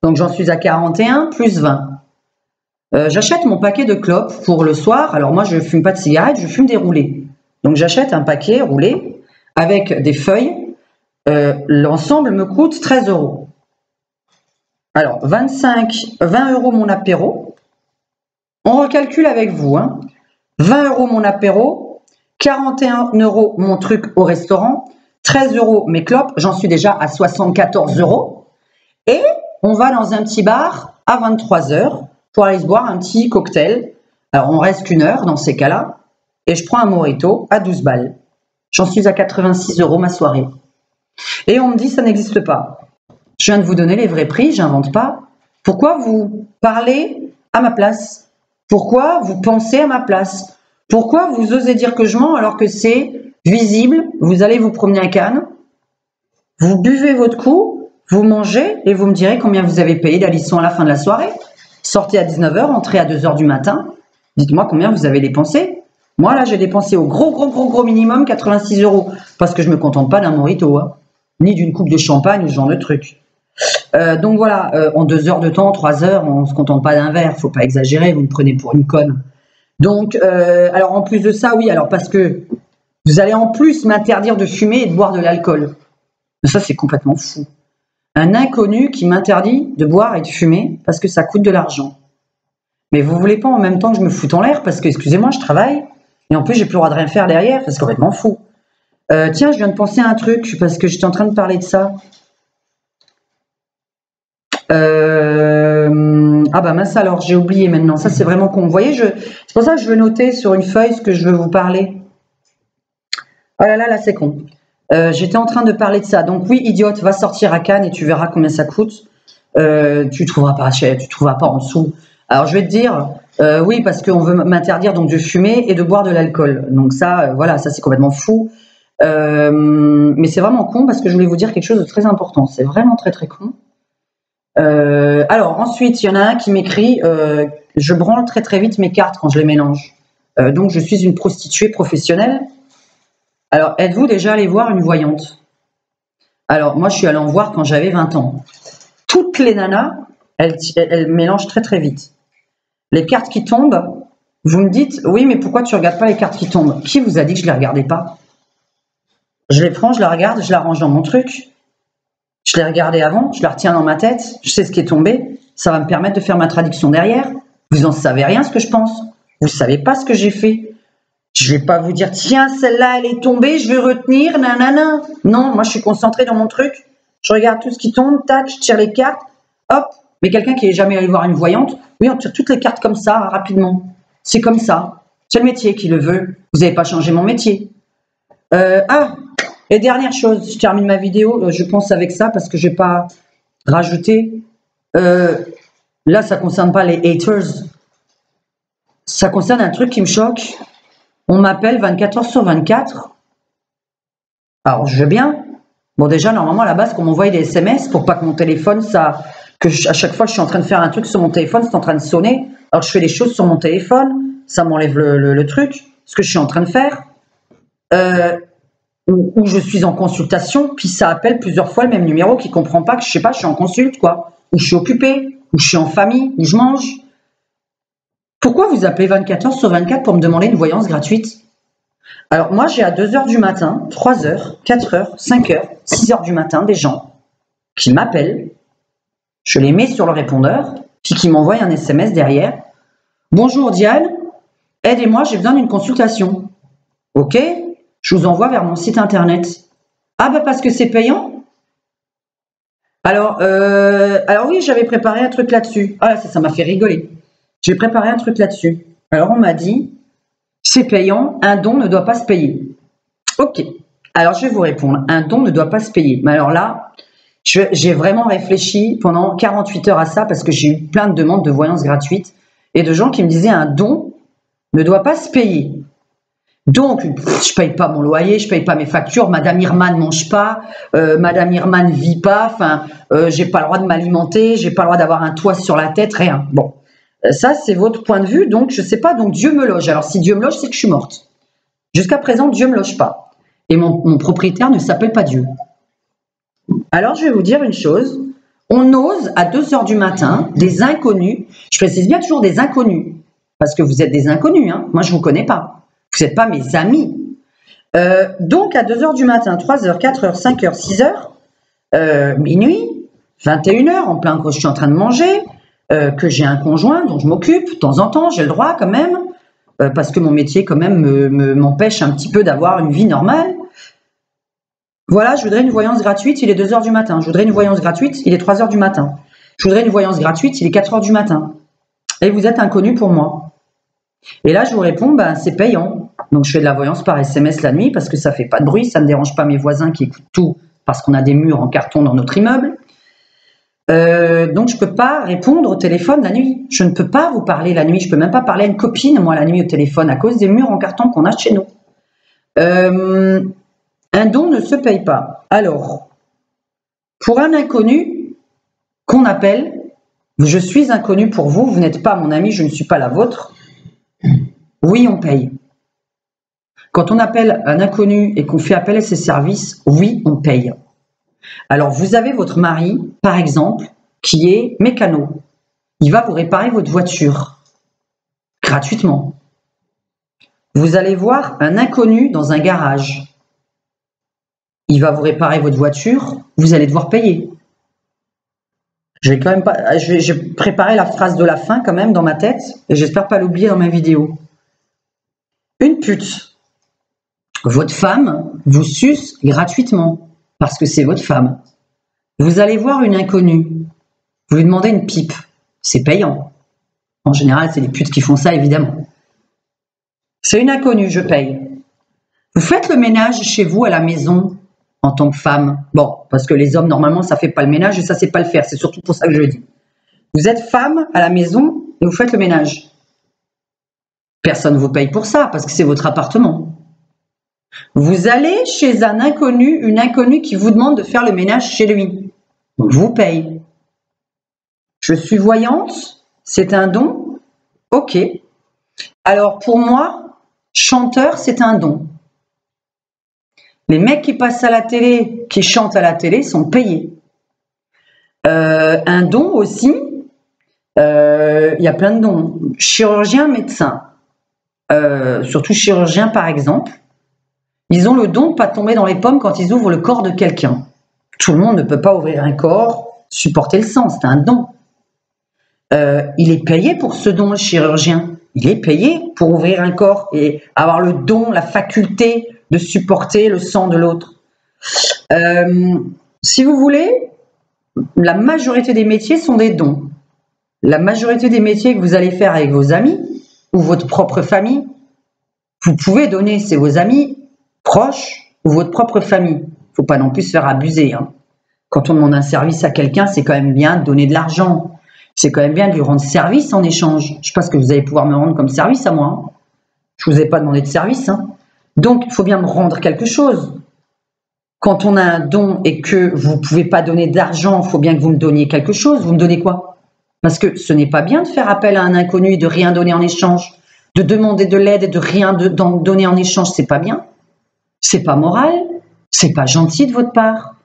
Donc j'en suis à 41 plus 20. J'achète mon paquet de clopes pour le soir. Alors moi, je ne fume pas de cigarettes, je fume des roulés. Donc j'achète un paquet roulé avec des feuilles. L'ensemble me coûte 13 €. Alors 20 € mon apéro. On recalcule avec vous. Hein. 20 € mon apéro, 41 € mon truc au restaurant, 13 € mes clopes, j'en suis déjà à 74 €. Et on va dans un petit bar à 23 h pour aller se boire un petit cocktail. Alors on reste qu'1 heure dans ces cas-là. Et je prends un mojito à 12 balles. J'en suis à 86 € ma soirée. Et on me dit ça n'existe pas. Je viens de vous donner les vrais prix, j'invente pas. Pourquoi vous parlez à ma place? Pourquoi vous pensez à ma place? Pourquoi vous osez dire que je mens alors que c'est visible? Vous allez vous promener à Cannes, vous buvez votre coup, vous mangez et vous me direz combien vous avez payé d'addition à la fin de la soirée. Sortez à 19 h, entrez à 2 h du matin. Dites-moi combien vous avez dépensé. Moi, là, j'ai dépensé au gros minimum 86 € parce que je ne me contente pas d'un mojito, hein, ni d'une coupe de champagne ou ce genre de truc. Donc voilà, en 2 heures de temps, 3 heures, on ne se contente pas d'un verre, faut pas exagérer, vous me prenez pour une conne. Donc, alors en plus de ça, oui, alors parce que vous allez en plus m'interdire de fumer et de boire de l'alcool. Ça, c'est complètement fou. Un inconnu qui m'interdit de boire et de fumer parce que ça coûte de l'argent. Mais vous voulez pas en même temps que je me foute en l'air parce que, excusez-moi, je travaille et en plus, j'ai plus le droit de rien faire derrière, c'est complètement fou. Tiens, je viens de penser à un truc parce que j'étais en train de parler de ça. Ah bah mince alors, j'ai oublié maintenant. Ça, c'est vraiment con. Vous voyez, c'est pour ça que je veux noter sur une feuille ce que je veux vous parler. Oh là là, là, c'est con. J'étais en train de parler de ça. Donc oui, idiote, va sortir à Cannes et tu verras combien ça coûte. Tu trouveras pas cher, tu trouveras pas en dessous. Alors je vais te dire, oui, parce qu'on veut m'interdire donc de fumer et de boire de l'alcool. Donc ça, voilà, ça c'est complètement fou. Mais c'est vraiment con parce que je voulais vous dire quelque chose de très important. C'est vraiment très très con. Alors ensuite, il y en a un qui m'écrit je branle très très vite mes cartes quand je les mélange. Donc je suis une prostituée professionnelle. Alors êtes-vous déjà allé voir une voyante? Alors moi je suis allée en voir quand j'avais 20 ans. Toutes les nanas, elles mélangent très très vite. Les cartes qui tombent, vous me dites oui mais pourquoi tu regardes pas les cartes qui tombent? Qui vous a dit que je les regardais pas? Je les prends, je la regarde, je la range dans mon truc. Je l'ai regardé avant, je la retiens dans ma tête, je sais ce qui est tombé, ça va me permettre de faire ma traduction derrière. Vous n'en savez rien ce que je pense. Vous ne savez pas ce que j'ai fait. Je ne vais pas vous dire, tiens, celle-là, elle est tombée, je vais retenir, nanana. Non, moi, je suis concentrée dans mon truc. Je regarde tout ce qui tombe, tac, je tire les cartes, hop. Mais quelqu'un qui n'est jamais allé voir une voyante, oui, on tire toutes les cartes comme ça, rapidement. C'est comme ça. C'est le métier qui le veut. Vous n'avez pas changé mon métier. Et dernière chose, je termine ma vidéo, je pense avec ça parce que je n'ai pas rajouté. Là, ça ne concerne pas les haters. Ça concerne un truc qui me choque. On m'appelle 24 heures sur 24. Alors, je veux bien. Bon, déjà, normalement, à la base, qu'on m'envoie des SMS pour pas que mon téléphone, à chaque fois que je suis en train de faire un truc sur mon téléphone, c'est en train de sonner. Alors, je fais les choses sur mon téléphone, ça m'enlève le truc, ce que je suis en train de faire. Où je suis en consultation, puis ça appelle plusieurs fois le même numéro qui comprend pas que je sais pas, je suis en consulte, quoi. Ou je suis occupée, ou je suis en famille, ou je mange. Pourquoi vous appelez 24 heures sur 24 pour me demander une voyance gratuite? Alors moi, j'ai à 2 heures du matin, 3 heures, 4 heures, 5 heures, 6 heures du matin des gens qui m'appellent, je les mets sur le répondeur, puis qui m'envoient un SMS derrière. Bonjour Diane, aidez-moi, j'ai besoin d'une consultation. Ok, je vous envoie vers mon site internet. Ah bah parce que c'est payant. Alors oui, j'avais préparé un truc là-dessus. Ah ça m'a fait rigoler. J'ai préparé un truc là-dessus. Alors on m'a dit, c'est payant, un don ne doit pas se payer. Ok, alors je vais vous répondre, un don ne doit pas se payer. Mais alors là, j'ai vraiment réfléchi pendant 48 heures à ça parce que j'ai eu plein de demandes de voyance gratuite et de gens qui me disaient un don ne doit pas se payer. Donc, je paye pas mon loyer, je paye pas mes factures, Madame Irma ne mange pas, Madame Irma ne vit pas, enfin, j'ai pas le droit de m'alimenter, j'ai pas le droit d'avoir un toit sur la tête, rien. Bon, ça c'est votre point de vue, donc je sais pas, donc Dieu me loge. Alors si Dieu me loge, c'est que je suis morte. Jusqu'à présent, Dieu me loge pas. Et mon propriétaire ne s'appelle pas Dieu. Alors je vais vous dire une chose, on ose à 2 heures du matin, des inconnus, je précise bien toujours des inconnus, parce que vous êtes des inconnus, hein, moi je vous connais pas. Vous n'êtes pas mes amis. Donc, à 2 heures du matin, 3 heures, 4 heures, 5 heures, 6 heures, minuit, 21 heures, en plein quand je suis en train de manger, que j'ai un conjoint dont je m'occupe, de temps en temps, j'ai le droit quand même, parce que mon métier quand même m'empêche un petit peu d'avoir une vie normale. Voilà, je voudrais une voyance gratuite, il est 2 heures du matin. Je voudrais une voyance gratuite, il est 3 heures du matin. Je voudrais une voyance gratuite, il est 4 heures du matin. Et vous êtes inconnu pour moi. Et là, je vous réponds, ben, c'est payant. Donc, je fais de la voyance par SMS la nuit parce que ça fait pas de bruit, ça ne dérange pas mes voisins qui écoutent tout parce qu'on a des murs en carton dans notre immeuble. Donc, je peux pas répondre au téléphone la nuit. Je ne peux pas vous parler la nuit. Je peux même pas parler à une copine, moi, la nuit au téléphone à cause des murs en carton qu'on a chez nous. Un don ne se paye pas. Alors, pour un inconnu qu'on appelle, je suis inconnu pour vous, vous n'êtes pas mon ami, je ne suis pas la vôtre. Oui, on paye. Quand on appelle un inconnu et qu'on fait appel à ses services, oui, on paye. Alors, vous avez votre mari, par exemple, qui est mécano. Il va vous réparer votre voiture gratuitement. Vous allez voir un inconnu dans un garage. Il va vous réparer votre voiture, vous allez devoir payer. Je vais quand même pas, j'ai préparé la phrase de la fin quand même dans ma tête et j'espère pas l'oublier dans ma vidéo. Une pute. Votre femme vous suce gratuitement parce que c'est votre femme. Vous allez voir une inconnue. Vous lui demandez une pipe. C'est payant. En général, c'est les putes qui font ça, évidemment. C'est une inconnue, je paye. Vous faites le ménage chez vous à la maison en tant que femme. Bon, parce que les hommes, normalement, ça ne fait pas le ménage et ça ne sait pas le faire. C'est surtout pour ça que je le dis. Vous êtes femme à la maison et vous faites le ménage. Personne ne vous paye pour ça parce que c'est votre appartement. Vous allez chez un inconnu, une inconnue qui vous demande de faire le ménage chez lui. On vous paye. Je suis voyante, c'est un don. Ok. Alors pour moi, chanteur, c'est un don. Les mecs qui passent à la télé, qui chantent à la télé, sont payés. Un don aussi, il y a plein de dons. Chirurgien, médecin, surtout chirurgien par exemple, ils ont le don de ne pas tomber dans les pommes quand ils ouvrent le corps de quelqu'un. Tout le monde ne peut pas ouvrir un corps, supporter le sang, c'est un don. Il est payé pour ce don, le chirurgien. Il est payé pour ouvrir un corps et avoir le don, la faculté de supporter le sang de l'autre. Si vous voulez, la majorité des métiers sont des dons. La majorité des métiers que vous allez faire avec vos amis ou votre propre famille, vous pouvez donner, c'est vos amis proches ou votre propre famille. Il ne faut pas non plus se faire abuser. Hein. Quand on demande un service à quelqu'un, c'est quand même bien de donner de l'argent. C'est quand même bien de lui rendre service en échange. Je ne sais pas ce que vous allez pouvoir me rendre comme service à moi. Hein. Je ne vous ai pas demandé de service. Hein. Donc, il faut bien me rendre quelque chose. Quand on a un don et que vous ne pouvez pas donner d'argent, il faut bien que vous me donniez quelque chose. Vous me donnez quoi? Parce que ce n'est pas bien de faire appel à un inconnu et de rien donner en échange. De demander de l'aide et de rien donner en échange, c'est pas bien. C'est pas moral. C'est pas gentil de votre part.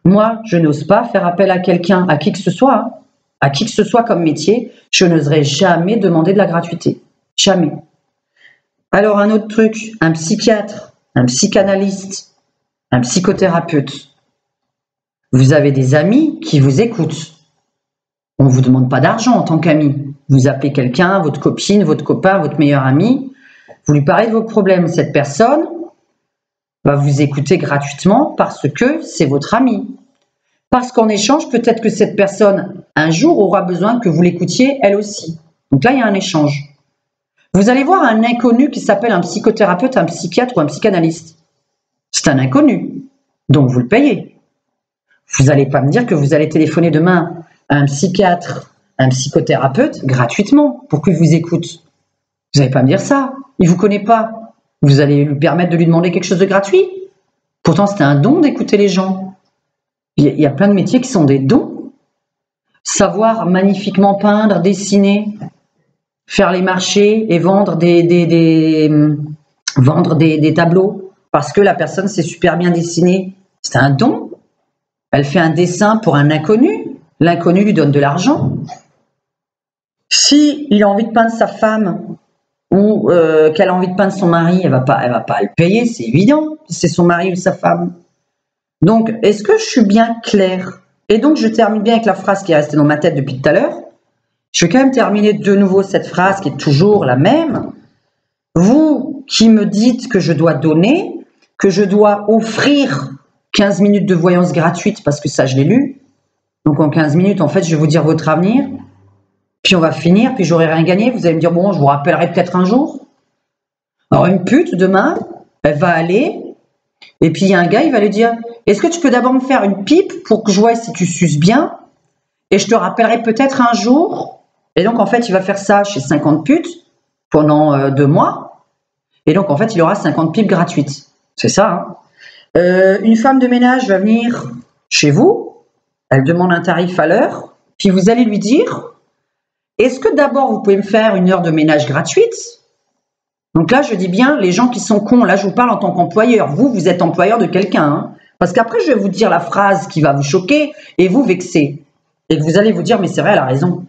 Moi, je n'ose pas faire appel à quelqu'un, à qui que ce soit, hein. À qui que ce soit comme métier, je n'oserais jamais demander de la gratuité. Jamais. Alors, un autre truc, un psychiatre, un psychanalyste, un psychothérapeute. Vous avez des amis qui vous écoutent. On ne vous demande pas d'argent en tant qu'ami. Vous appelez quelqu'un, votre copine, votre copain, votre meilleur ami, vous lui parlez de vos problèmes. Cette personne va vous écouter gratuitement parce que c'est votre ami. Parce qu'en échange, peut-être que cette personne, un jour, aura besoin que vous l'écoutiez elle aussi. Donc là, il y a un échange. Vous allez voir un inconnu qui s'appelle un psychothérapeute, un psychiatre ou un psychanalyste. C'est un inconnu, donc vous le payez. Vous n'allez pas me dire que vous allez téléphoner demain à un psychiatre, un psychothérapeute, gratuitement, pour qu'il vous écoute. Vous n'allez pas me dire ça. Il ne vous connaît pas. Vous allez lui permettre de lui demander quelque chose de gratuit. Pourtant, c'est un don d'écouter les gens. Il y a plein de métiers qui sont des dons. Savoir magnifiquement peindre, dessiner, faire les marchés et vendre des tableaux parce que la personne sait super bien dessiner. C'est un don. Elle fait un dessin pour un inconnu. L'inconnu lui donne de l'argent. Si il a envie de peindre sa femme ou qu'elle a envie de peindre son mari, elle va pas le payer, c'est évident. C'est son mari ou sa femme. Donc, est-ce que je suis bien claire? Et donc, je termine bien avec la phrase qui est restée dans ma tête depuis tout à l'heure. Je vais quand même terminer de nouveau cette phrase qui est toujours la même. Vous qui me dites que je dois donner, que je dois offrir 15 minutes de voyance gratuite, parce que ça, je l'ai lu. Donc, en 15 minutes, en fait, je vais vous dire votre avenir. Puis, on va finir, puis j'aurai rien gagné. Vous allez me dire, bon, je vous rappellerai peut-être un jour. Alors, une pute, demain, elle va aller... Et puis, il y a un gars, il va lui dire, est-ce que tu peux d'abord me faire une pipe pour que je voie si tu suces bien? Et je te rappellerai peut-être un jour. Et donc, en fait, il va faire ça chez 50 putes pendant 2 mois. Et donc, en fait, il aura 50 pipes gratuites. C'est ça, hein. Une femme de ménage va venir chez vous. Elle demande un tarif à l'heure. Puis, vous allez lui dire, est-ce que d'abord, vous pouvez me faire une heure de ménage gratuite? Donc là, je dis bien, les gens qui sont cons, là, je vous parle en tant qu'employeur. Vous êtes employeur de quelqu'un. Hein. Parce qu'après, je vais vous dire la phrase qui va vous choquer et vous vexer. Et que vous allez vous dire, mais c'est vrai, elle a raison.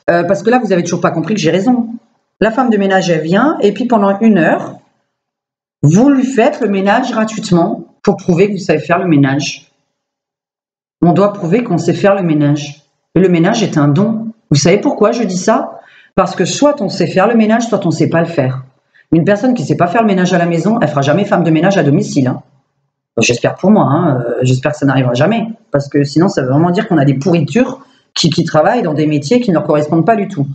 Parce que là, vous n'avez toujours pas compris que j'ai raison. La femme de ménage, elle vient, et puis pendant 1 heure, vous lui faites le ménage gratuitement pour prouver que vous savez faire le ménage. On doit prouver qu'on sait faire le ménage. Et le ménage est un don. Vous savez pourquoi je dis ça? Parce que soit on sait faire le ménage, soit on ne sait pas le faire. Une personne qui ne sait pas faire le ménage à la maison, elle fera jamais femme de ménage à domicile. Hein. J'espère pour moi, hein. J'espère que ça n'arrivera jamais. Parce que sinon, ça veut vraiment dire qu'on a des pourritures qui travaillent dans des métiers qui ne leur correspondent pas du tout.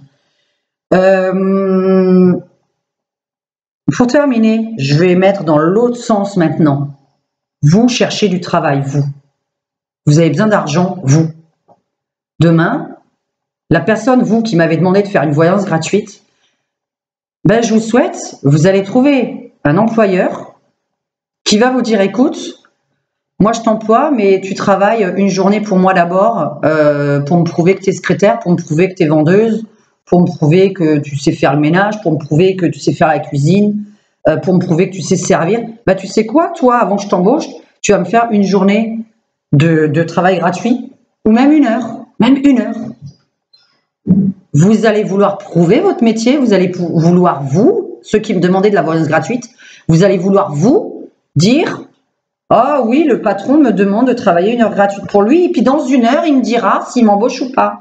Pour terminer, je vais mettre dans l'autre sens maintenant. Vous cherchez du travail, vous. Vous avez besoin d'argent, vous. Demain, la personne, vous, qui m'avez demandé de faire une voyance gratuite, ben, je vous souhaite, vous allez trouver un employeur qui va vous dire, écoute, moi je t'emploie, mais tu travailles une journée pour moi d'abord, pour me prouver que tu es secrétaire, pour me prouver que tu es vendeuse, pour me prouver que tu sais faire le ménage, pour me prouver que tu sais faire la cuisine, pour me prouver que tu sais servir. Ben, tu sais quoi, toi, avant que je t'embauche, tu vas me faire une journée de travail gratuit, ou même une heure, Vous allez vouloir prouver votre métier, vous allez vouloir, vous, ceux qui me demandaient de la voyance gratuite, vous allez vouloir, vous, dire « Ah oui, le patron me demande de travailler une heure gratuite pour lui, et puis dans une heure, il me dira s'il m'embauche ou pas. »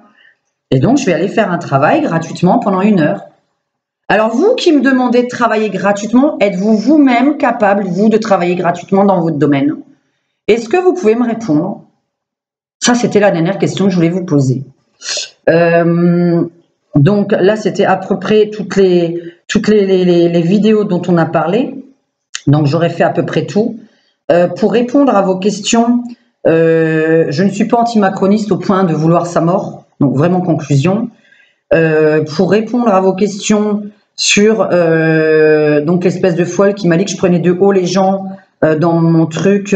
Et donc, je vais aller faire un travail gratuitement pendant une heure. Alors, vous qui me demandez de travailler gratuitement, êtes-vous vous-même capable, vous, de travailler gratuitement dans votre domaine? Est-ce que vous pouvez me répondre? Ça, c'était la dernière question que je voulais vous poser. Donc là, c'était à peu près toutes les vidéos dont on a parlé. Donc, j'aurais fait à peu près tout. Pour répondre à vos questions, je ne suis pas anti-macroniste au point de vouloir sa mort. Donc, vraiment, conclusion. Pour répondre à vos questions sur donc l'espèce de folle qui m'a dit que je prenais de haut les gens dans mon truc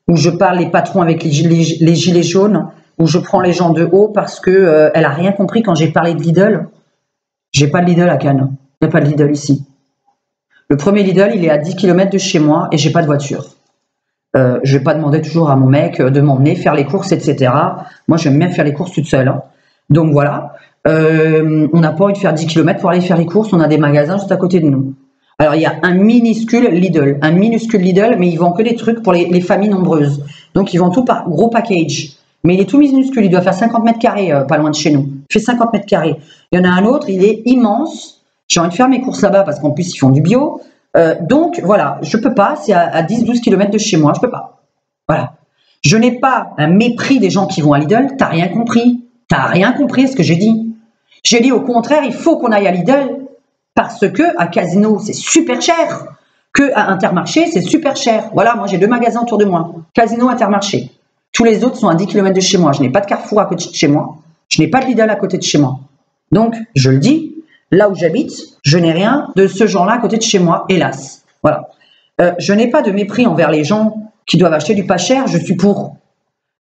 où je parle les patrons avec les gilets jaunes, où je prends les gens de haut parce que elle a rien compris quand j'ai parlé de Lidl. J'ai pas de Lidl à Cannes. Il n'y a pas de Lidl ici. Le premier Lidl, il est à 10 km de chez moi et j'ai pas de voiture. Je vais pas demander toujours à mon mec de m'emmener faire les courses, etc. Moi, j'aime bien faire les courses toute seule. Hein. Donc voilà. On n'a pas envie de faire 10 km pour aller faire les courses. On a des magasins juste à côté de nous. Alors, il y a un minuscule Lidl, mais ils vendent que des trucs pour les familles nombreuses. Donc, ils vendent tout par gros package. Mais il est tout minuscule, il doit faire 50 mètres carrés, pas loin de chez nous. Il fait 50 mètres carrés. Il y en a un autre, il est immense. J'ai envie de faire mes courses là-bas parce qu'en plus, ils font du bio. Donc, voilà, je peux pas. C'est à 10-12 km de chez moi, je peux pas. Voilà. Je n'ai pas un mépris des gens qui vont à Lidl. T'as rien compris. T'as rien compris à ce que j'ai dit. J'ai dit au contraire, il faut qu'on aille à Lidl parce que à Casino, c'est super cher. Que à Intermarché, c'est super cher. Voilà, moi, j'ai 2 magasins autour de moi. Casino, Intermarché. Tous les autres sont à 10 km de chez moi. Je n'ai pas de Carrefour à côté de chez moi. Je n'ai pas de Lidl à côté de chez moi. Donc, je le dis, là où j'habite, je n'ai rien de ce genre-là à côté de chez moi, hélas. Voilà. Je n'ai pas de mépris envers les gens qui doivent acheter du pas cher. Je suis pour.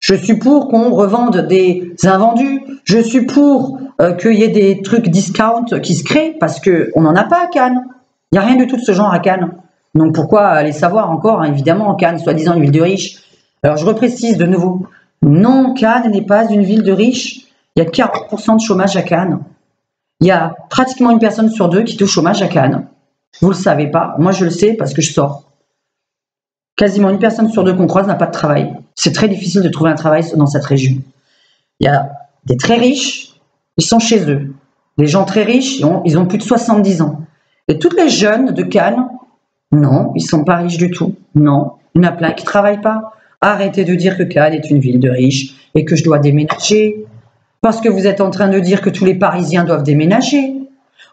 Je suis pour qu'on revende des invendus. Je suis pour qu'il y ait des trucs discount qui se créent parce qu'on n'en a pas à Cannes. Il n'y a rien de tout de ce genre à Cannes. Donc, pourquoi aller savoir encore, hein, évidemment, Cannes, soi-disant une ville de riches. Alors, je reprécise de nouveau, non, Cannes n'est pas une ville de riches. Il y a 40% de chômage à Cannes. Il y a pratiquement une personne sur 2 qui est au chômage à Cannes. Vous ne le savez pas. Moi, je le sais parce que je sors. Quasiment une personne sur 2 qu'on croise n'a pas de travail. C'est très difficile de trouver un travail dans cette région. Il y a des très riches, ils sont chez eux. Les gens très riches, ils ont plus de 70 ans. Et toutes les jeunes de Cannes, non, ils ne sont pas riches du tout. Non, il y en a plein qui ne travaillent pas. Arrêtez de dire que Cannes est une ville de riches et que je dois déménager. Parce que vous êtes en train de dire que tous les Parisiens doivent déménager.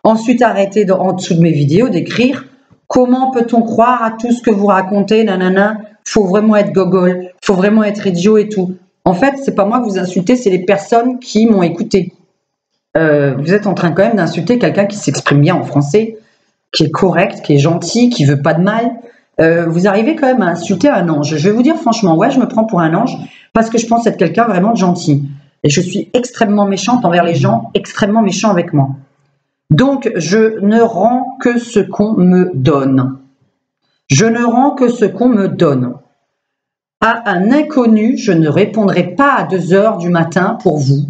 Ensuite, arrêtez en dessous de mes vidéos d'écrire « Comment peut-on croire à tout ce que vous racontez, nanana, faut vraiment être gogol, faut vraiment être idiot et tout. » En fait, c'est pas moi que vous insultez, c'est les personnes qui m'ont écouté. Vous êtes en train quand même d'insulter quelqu'un qui s'exprime bien en français, qui est correct, qui est gentil, qui veut pas de mal. Vous arrivez quand même à insulter un ange. Je vais vous dire franchement, ouais, je me prends pour un ange parce que je pense être quelqu'un vraiment de gentil. Et je suis extrêmement méchante envers les gens, extrêmement méchant avec moi. Donc, je ne rends que ce qu'on me donne. Je ne rends que ce qu'on me donne. À un inconnu, je ne répondrai pas à 2 h du matin pour vous.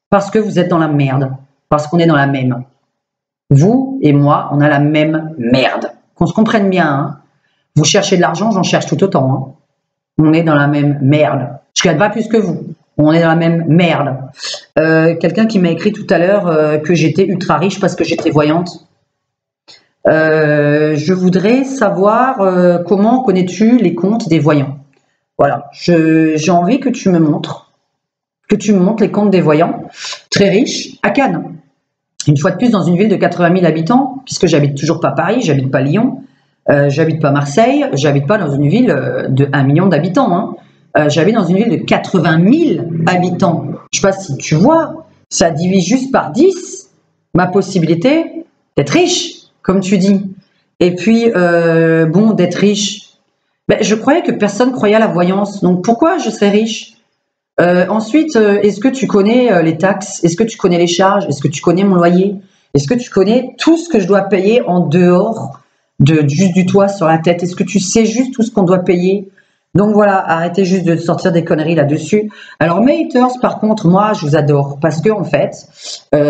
Parce que vous êtes dans la merde. Parce qu'on est dans la même. Vous et moi, on a la même merde. Qu'on se comprenne bien, hein. Vous cherchez de l'argent, j'en cherche tout autant. Hein. On est dans la même merde. Je ne gagne pas plus que vous. On est dans la même merde. Quelqu'un qui m'a écrit tout à l'heure que j'étais ultra riche parce que j'étais voyante. Je voudrais savoir comment connais-tu les comptes des voyants. Voilà, j'ai envie que tu me montres les comptes des voyants très riches à Cannes. Une fois de plus, dans une ville de 80 000 habitants, puisque j'habite toujours pas Paris, j'habite pas Lyon, j'habite pas Marseille, j'habite pas dans une ville de 1 million d'habitants. Hein. J'habite dans une ville de 80 000 habitants. Je sais pas si tu vois, ça divise juste par 10 ma possibilité d'être riche, comme tu dis. Et puis, bon, d'être riche, ben, je croyais que personne croyait à la voyance, donc pourquoi je serais riche? Ensuite, est-ce que tu connais les taxes? Est-ce que tu connais les charges? Est-ce que tu connais mon loyer? Est-ce que tu connais tout ce que je dois payer en dehors de juste du toit sur la tête? Est-ce que tu sais juste tout ce qu'on doit payer? Donc voilà, arrêtez juste de sortir des conneries là-dessus. Alors mes haters, par contre, moi, je vous adore parce que en fait,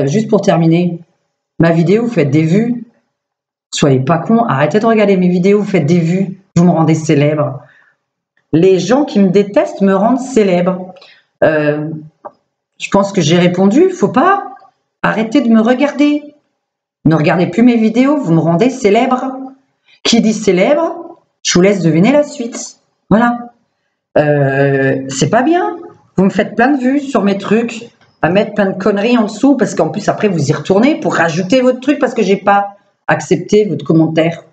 juste pour terminer, ma vidéo, vous faites des vues. Soyez pas cons, arrêtez de regarder mes vidéos, vous faites des vues, vous me rendez célèbre. Les gens qui me détestent me rendent célèbre. Je pense que j'ai répondu, faut pas arrêter de me regarder. Ne regardez plus mes vidéos, vous me rendez célèbre. Qui dit célèbre, je vous laisse deviner la suite. Voilà. C'est pas bien. Vous me faites plein de vues sur mes trucs, à mettre plein de conneries en dessous, parce qu'en plus après vous y retournez pour rajouter votre truc parce que j'ai pas accepté votre commentaire.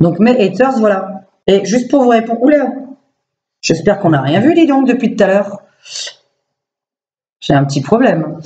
Donc mes haters, voilà. Et juste pour vous répondre, oula, j'espère qu'on n'a rien vu, dis donc, depuis tout à l'heure. J'ai un petit problème.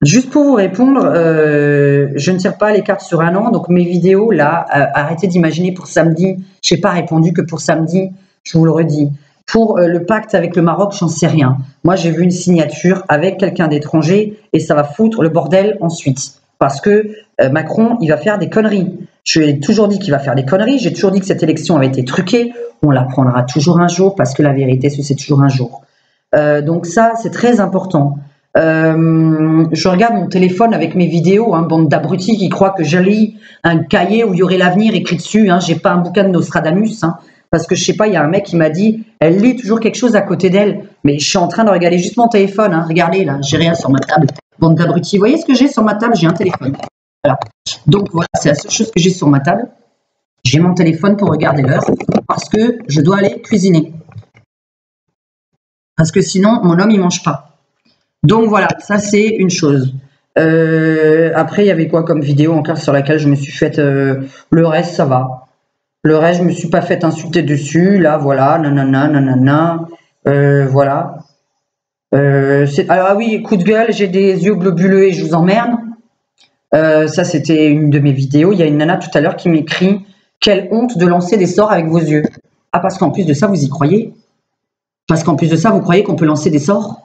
Juste pour vous répondre, je ne tire pas les cartes sur un an, donc mes vidéos, là, arrêtez d'imaginer pour samedi. Je n'ai pas répondu que pour samedi, je vous le redis. Pour le pacte avec le Maroc, j'en sais rien. Moi, j'ai vu une signature avec quelqu'un d'étranger et ça va foutre le bordel ensuite. Parce que Macron, il va faire des conneries. Je lui ai toujours dit qu'il va faire des conneries. J'ai toujours dit que cette élection avait été truquée. On l'apprendra toujours un jour parce que la vérité, c'est toujours un jour. Donc ça, c'est très important. Je regarde mon téléphone avec mes vidéos, hein, bande d'abrutis qui croient que je lis un cahier où il y aurait l'avenir écrit dessus. Hein, j'ai pas un bouquin de Nostradamus, hein, parce que je sais pas, il y a un mec qui m'a dit, elle lit toujours quelque chose à côté d'elle. Mais je suis en train de regarder juste mon téléphone. Hein, regardez là, j'ai rien sur ma table. Bande d'abrutis. Vous voyez ce que j'ai sur ma table? J'ai un téléphone. Voilà. Donc voilà, c'est la seule chose que j'ai sur ma table. J'ai mon téléphone pour regarder l'heure parce que je dois aller cuisiner. Parce que sinon, mon homme, il mange pas. Donc voilà, ça c'est une chose. Après, il y avait quoi comme vidéo encore sur laquelle je me suis faite... le reste, ça va. Le reste, je me suis pas fait insulter dessus. Là, voilà, nanana, nanana. Voilà. Alors ah oui, coup de gueule, j'ai des yeux globuleux et je vous emmerde. Ça, c'était une de mes vidéos. Il y a une nana tout à l'heure qui m'écrit « Quelle honte de lancer des sorts avec vos yeux !» Ah, parce qu'en plus de ça, vous y croyez? Parce qu'en plus de ça, vous croyez qu'on peut lancer des sorts?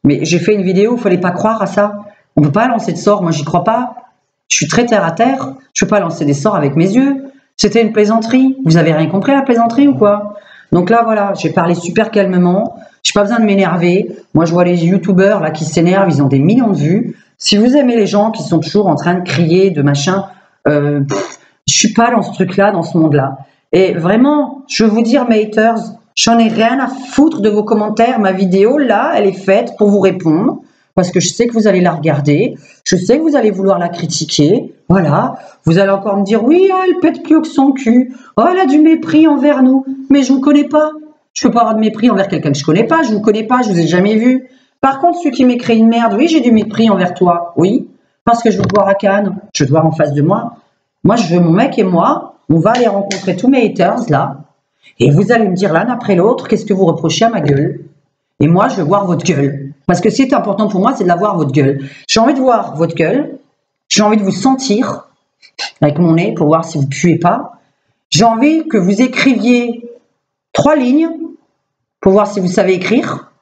Mais j'ai fait une vidéo, il ne fallait pas croire à ça. On ne peut pas lancer de sorts, moi j'y crois pas. Je suis très terre à terre, je ne peux pas lancer des sorts avec mes yeux. C'était une plaisanterie. Vous avez rien compris à la plaisanterie ou quoi? Donc là, voilà, j'ai parlé super calmement. Je n'ai pas besoin de m'énerver. Moi, je vois les youtubeurs là qui s'énervent, ils ont des millions de vues. Si vous aimez les gens qui sont toujours en train de crier, de machin, je suis pas dans ce truc-là, dans ce monde-là. Et vraiment, je veux vous dire, mes haters, j'en ai rien à foutre de vos commentaires. Ma vidéo, là, elle est faite pour vous répondre. Parce que je sais que vous allez la regarder. Je sais que vous allez vouloir la critiquer. Voilà. Vous allez encore me dire, oui, elle pète plus haut que son cul. Oh, elle a du mépris envers nous. Mais je vous connais pas. Je peux pas avoir de mépris envers quelqu'un que je connais pas. Je vous connais pas. Je vous ai jamais vu. Par contre, celui qui m'écrit une merde, oui, j'ai du mépris envers toi. Oui. Parce que je veux te voir à Cannes. Je veux te voir en face de moi. Moi, je veux mon mec et moi. On va aller rencontrer tous mes haters, là. Et vous allez me dire l'un après l'autre, qu'est-ce que vous reprochez à ma gueule? Et moi, je veux voir votre gueule. Parce que ce qui est important pour moi, c'est de la voir, votre gueule. J'ai envie de voir votre gueule. J'ai envie de vous sentir avec mon nez pour voir si vous puez pas. J'ai envie que vous écriviez 3 lignes pour voir si vous savez écrire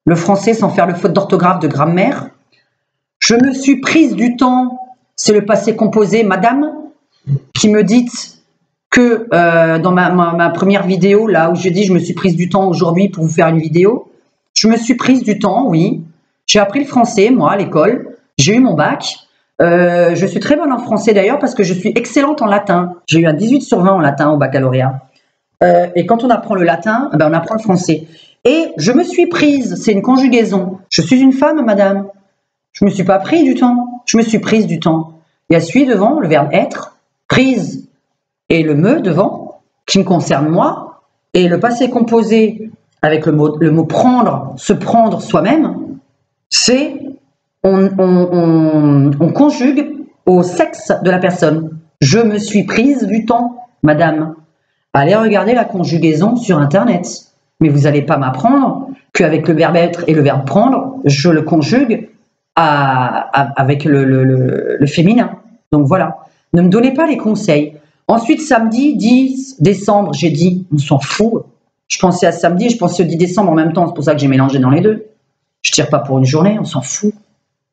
le français sans faire le faute d'orthographe de grammaire. Je me suis prise du temps, c'est le passé composé, madame, qui me dit que dans ma première vidéo, là où je dis je me suis prise du temps aujourd'hui pour vous faire une vidéo, je me suis prise du temps, oui. J'ai appris le français, moi, à l'école. J'ai eu mon bac. Je suis très bonne en français d'ailleurs parce que je suis excellente en latin. J'ai eu un 18 sur 20 en latin au baccalauréat. Et quand on apprend le latin, ben on apprend le français. Et je me suis prise, c'est une conjugaison. Je suis une femme, madame. Je ne me suis pas pris du temps. Je me suis prise du temps. Il y a celui devant, le verbe être, prise, et le me devant, qui me concerne moi, et le passé composé avec le mot prendre, se prendre soi-même, c'est on conjugue au sexe de la personne. Je me suis prise du temps, madame. Allez regarder la conjugaison sur Internet. Mais vous n'allez pas m'apprendre qu'avec le verbe être et le verbe prendre, je le conjugue avec le féminin. Donc voilà, ne me donnez pas les conseils. Ensuite, samedi 10 décembre, j'ai dit, on s'en fout. Je pensais à samedi, je pensais au 10 décembre en même temps, c'est pour ça que j'ai mélangé dans les deux. Je tire pas pour une journée, on s'en fout.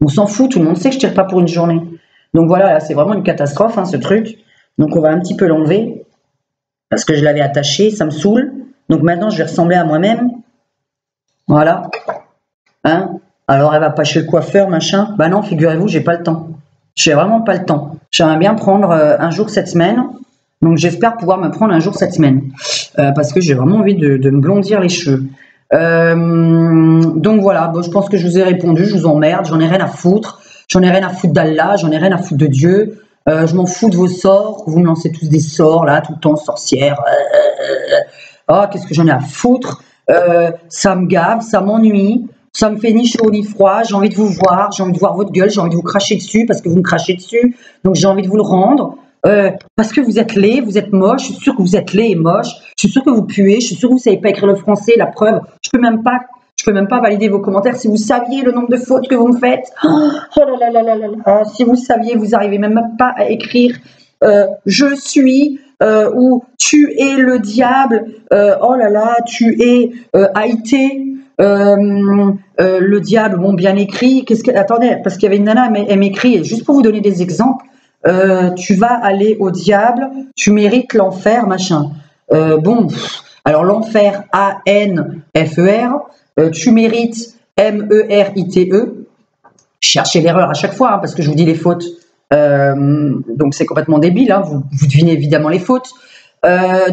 On s'en fout, tout le monde sait que je tire pas pour une journée. Donc voilà, là c'est vraiment une catastrophe hein, ce truc. Donc on va un petit peu l'enlever parce que je l'avais attaché, ça me saoule. Donc maintenant je vais ressembler à moi-même. Voilà. Hein? Alors elle va pas chez le coiffeur, machin. Bah non, figurez-vous, j'ai pas le temps. J'ai vraiment pas le temps. J'aimerais bien prendre un jour cette semaine. Donc j'espère pouvoir me prendre un jour cette semaine. Parce que j'ai vraiment envie de me blondir les cheveux. Donc voilà, bon, je pense que je vous ai répondu, je vous emmerde, j'en ai rien à foutre. J'en ai rien à foutre d'Allah, j'en ai rien à foutre de Dieu. Je m'en fous de vos sorts. Vous me lancez tous des sorts, là, tout le temps, sorcière. Oh, qu'est-ce que j'en ai à foutre. Ça me gave, ça m'ennuie. Ça me fait ni chaud ni froid. J'ai envie de vous voir, j'ai envie de voir votre gueule, j'ai envie de vous cracher dessus parce que vous me crachez dessus. Donc j'ai envie de vous le rendre. Parce que vous êtes laid, vous êtes moche. Je suis sûre que vous êtes laid et moche. Je suis sûre que vous puez. Je suis sûre que vous savez pas écrire le français. La preuve, je peux même pas valider vos commentaires. Si vous saviez le nombre de fautes que vous me faites, oh là là là là là. Si vous saviez, vous arrivez même pas à écrire je suis ou tu es le diable. Oh là là, tu es Haïté. Le diable, bon, bien écrit. Attendez, parce qu'il y avait une nana, elle m'écrit, juste pour vous donner des exemples. Tu vas aller au diable, tu mérites l'enfer, machin. Bon, alors l'enfer, A-N-F-E-R, tu mérites M-E-R-I-T-E. Cherchez l'erreur à chaque fois, hein, parce que je vous dis les fautes. Donc c'est complètement débile, hein, vous devinez évidemment les fautes.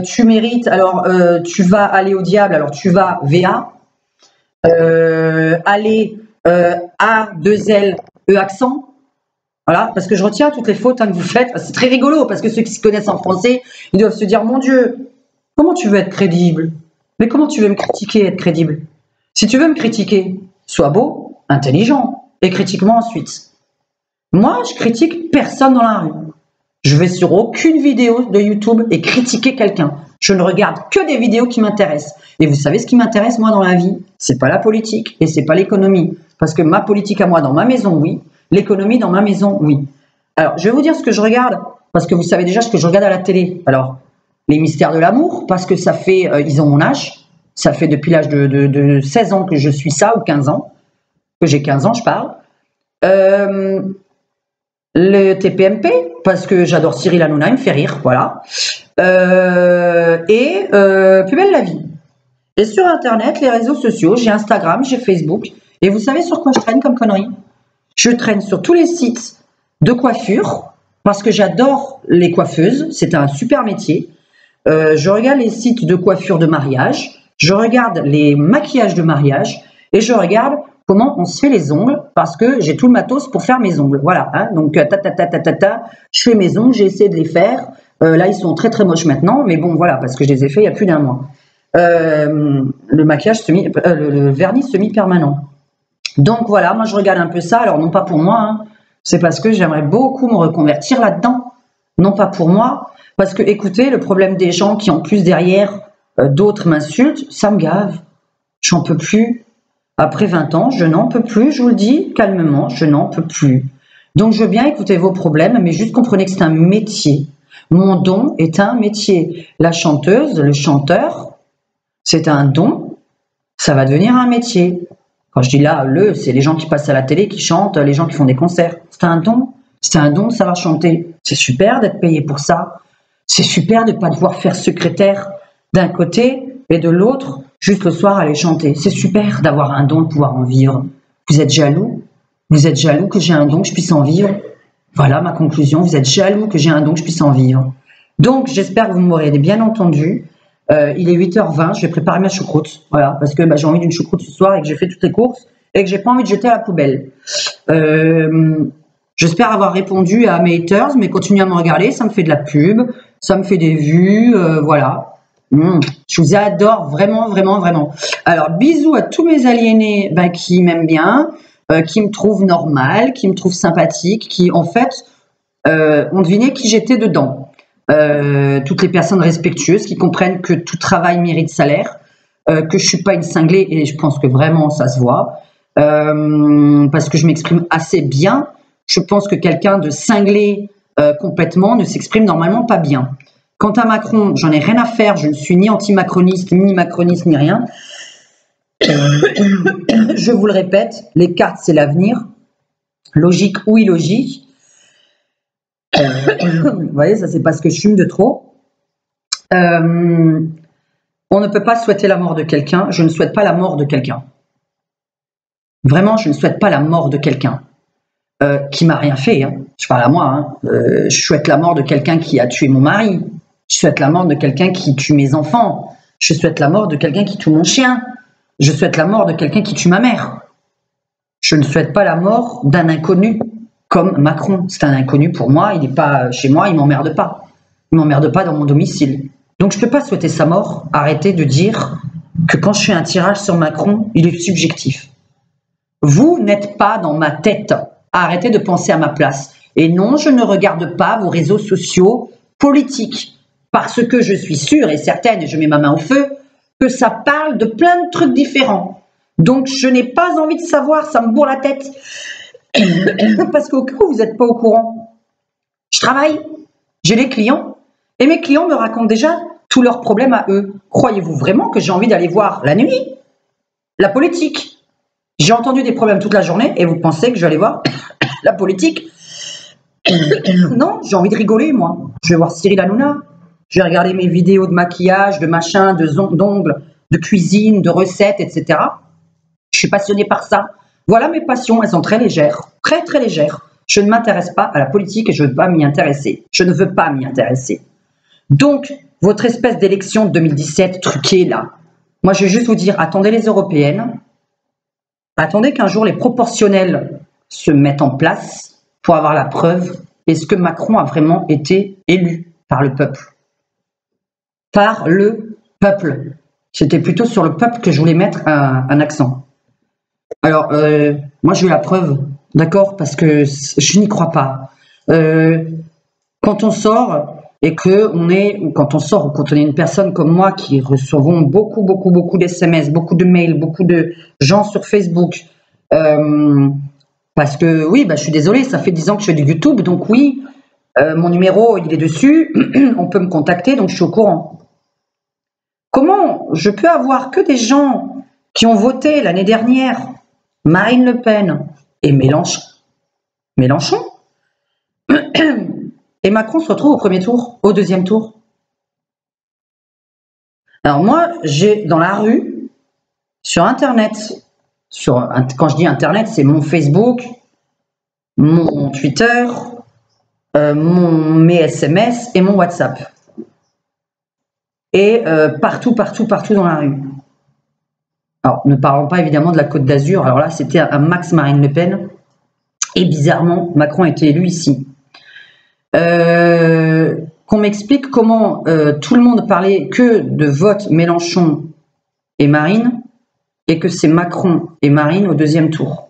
Tu mérites, alors tu vas aller au diable, alors tu vas V-A. Aller A-2-L, E accent. Voilà, parce que je retiens toutes les fautes hein, que vous faites. C'est très rigolo, parce que ceux qui se connaissent en français, ils doivent se dire, mon Dieu, comment tu veux être crédible? Mais comment tu veux me critiquer, être crédible? Si tu veux me critiquer, sois beau, intelligent, et critique-moi ensuite. Moi, je critique personne dans la rue. Je vais sur aucune vidéo de YouTube et critiquer quelqu'un. Je ne regarde que des vidéos qui m'intéressent. Et vous savez ce qui m'intéresse, moi, dans la vie? C'est pas la politique et c'est pas l'économie. Parce que ma politique à moi, dans ma maison, oui. L'économie dans ma maison, oui. Alors, je vais vous dire ce que je regarde, parce que vous savez déjà ce que je regarde à la télé. Alors, les mystères de l'amour, parce que ça fait, ils ont mon âge, ça fait depuis l'âge de 16 ans que je suis ça, ou 15 ans, que j'ai 15 ans, je parle. Le TPMP, parce que j'adore Cyril Hanouna, il me fait rire, voilà. Plus belle la vie. Et sur Internet, les réseaux sociaux, j'ai Instagram, j'ai Facebook, et vous savez sur quoi je traîne comme connerie? Je traîne sur tous les sites de coiffure parce que j'adore les coiffeuses, c'est un super métier. Je regarde les sites de coiffure de mariage, je regarde les maquillages de mariage et je regarde comment on se fait les ongles parce que j'ai tout le matos pour faire mes ongles. Voilà, hein, donc je fais mes ongles, j'ai essayé de les faire. Là, ils sont très très moches maintenant, mais bon, voilà, parce que je les ai fait il y a plus d'un mois. Le maquillage le vernis semi-permanent. Donc voilà, moi je regarde un peu ça, alors non pas pour moi, hein, c'est parce que j'aimerais beaucoup me reconvertir là-dedans, non pas pour moi, parce que écoutez, le problème des gens qui en plus derrière d'autres m'insultent, ça me gave, j'en peux plus. Après 20 ans, je n'en peux plus, je vous le dis calmement, je n'en peux plus. Donc je veux bien écouter vos problèmes, mais juste comprenez que c'est un métier. Mon don est un métier. La chanteuse, le chanteur, c'est un don, ça va devenir un métier. Quand je dis là, c'est les gens qui passent à la télé, qui chantent, les gens qui font des concerts. C'est un don. C'est un don de savoir chanter. C'est super d'être payé pour ça. C'est super de ne pas devoir faire secrétaire d'un côté et de l'autre, juste le soir aller chanter. C'est super d'avoir un don, de pouvoir en vivre. Vous êtes jaloux? Vous êtes jaloux que j'ai un don, que je puisse en vivre? Voilà ma conclusion. Vous êtes jaloux que j'ai un don, que je puisse en vivre. Donc, j'espère que vous m'aurez bien entendu. Il est 8h20, je vais préparer ma choucroute, voilà, parce que j'ai envie d'une choucroute ce soir et que j'ai fait toutes les courses et que j'ai pas envie de jeter à la poubelle. Je J'espère avoir répondu à mes haters, mais continuez à me regarder, ça me fait de la pub, ça me fait des vues, voilà. Je vous adore vraiment, vraiment, vraiment. Alors, bisous à tous mes aliénés qui m'aiment bien, qui me trouvent normal, qui me trouvent sympathique, qui en fait ont deviné qui j'étais dedans. Toutes les personnes respectueuses qui comprennent que tout travail mérite salaire, que je suis pas une cinglée, et je pense que vraiment ça se voit, parce que je m'exprime assez bien. Je pense que quelqu'un de cinglé complètement ne s'exprime normalement pas bien. Quant à Macron, j'en ai rien à faire, je ne suis ni anti-macroniste, ni macroniste, ni rien. Je vous le répète, les cartes, c'est l'avenir, logique ou illogique. Vous voyez, ça c'est parce que je fume de trop. On ne peut pas souhaiter la mort de quelqu'un, je ne souhaite pas la mort de quelqu'un. Vraiment, je ne souhaite pas la mort de quelqu'un. Qui m'a rien fait, hein. Je parle à moi, hein. Je souhaite la mort de quelqu'un qui a tué mon mari, je souhaite la mort de quelqu'un qui tue mes enfants, je souhaite la mort de quelqu'un qui tue mon chien, je souhaite la mort de quelqu'un qui tue ma mère. Je ne souhaite pas la mort d'un inconnu comme Macron. C'est un inconnu pour moi, il n'est pas chez moi, il m'emmerde pas. Il m'emmerde pas dans mon domicile. Donc je ne peux pas souhaiter sa mort. Arrêtez de dire que quand je fais un tirage sur Macron, il est subjectif. Vous n'êtes pas dans ma tête. Arrêtez de penser à ma place. Et non, je ne regarde pas vos réseaux sociaux politiques. Parce que je suis sûre et certaine, et je mets ma main au feu, que ça parle de plein de trucs différents. Donc, je n'ai pas envie de savoir, ça me bourre la tête. Parce qu'au cas où vous n'êtes pas au courant, je travaille, j'ai les clients, et mes clients me racontent déjà tous leurs problèmes à eux. Croyez-vous vraiment que j'ai envie d'aller voir la nuit la politique? J'ai entendu des problèmes toute la journée, et vous pensez que je vais aller voir la politique? Non, j'ai envie de rigoler, moi. Je vais voir Cyril Hanouna. Je vais regarder mes vidéos de maquillage, de machin, d'ongles, de cuisine, de recettes, etc. Je suis passionnée par ça. Voilà mes passions, elles sont très légères, très très légères. Je ne m'intéresse pas à la politique et je ne veux pas m'y intéresser. Je ne veux pas m'y intéresser. Donc, votre espèce d'élection de 2017 truquée là, moi je vais juste vous dire, attendez les européennes, attendez qu'un jour les proportionnels se mettent en place pour avoir la preuve, est-ce que Macron a vraiment été élu par le peuple? Par le peuple. C'était plutôt sur le peuple que je voulais mettre un accent. Alors, moi j'ai eu la preuve, d'accord, parce que je n'y crois pas. Quand on sort et que quand on est une personne comme moi qui recevons beaucoup d'SMS, beaucoup de mails, beaucoup de gens sur Facebook, parce que oui, je suis désolée, ça fait 10 ans que je fais du YouTube, donc oui, mon numéro il est dessus, on peut me contacter, donc je suis au courant. Comment je peux avoir que des gens qui ont voté l'année dernière Marine Le Pen et Mélenchon et Macron se retrouve au premier tour, au deuxième tour? Alors moi, j'ai dans la rue, sur Internet, quand je dis Internet, c'est mon Facebook, mon Twitter, mes SMS et mon WhatsApp. Et partout dans la rue. Alors, ne parlons pas évidemment de la Côte d'Azur. Alors là, c'était un max Marine Le Pen. Et bizarrement, Macron a été élu ici. Qu'on m'explique comment tout le monde parlait que de vote Mélenchon et Marine, et que c'est Macron et Marine au deuxième tour.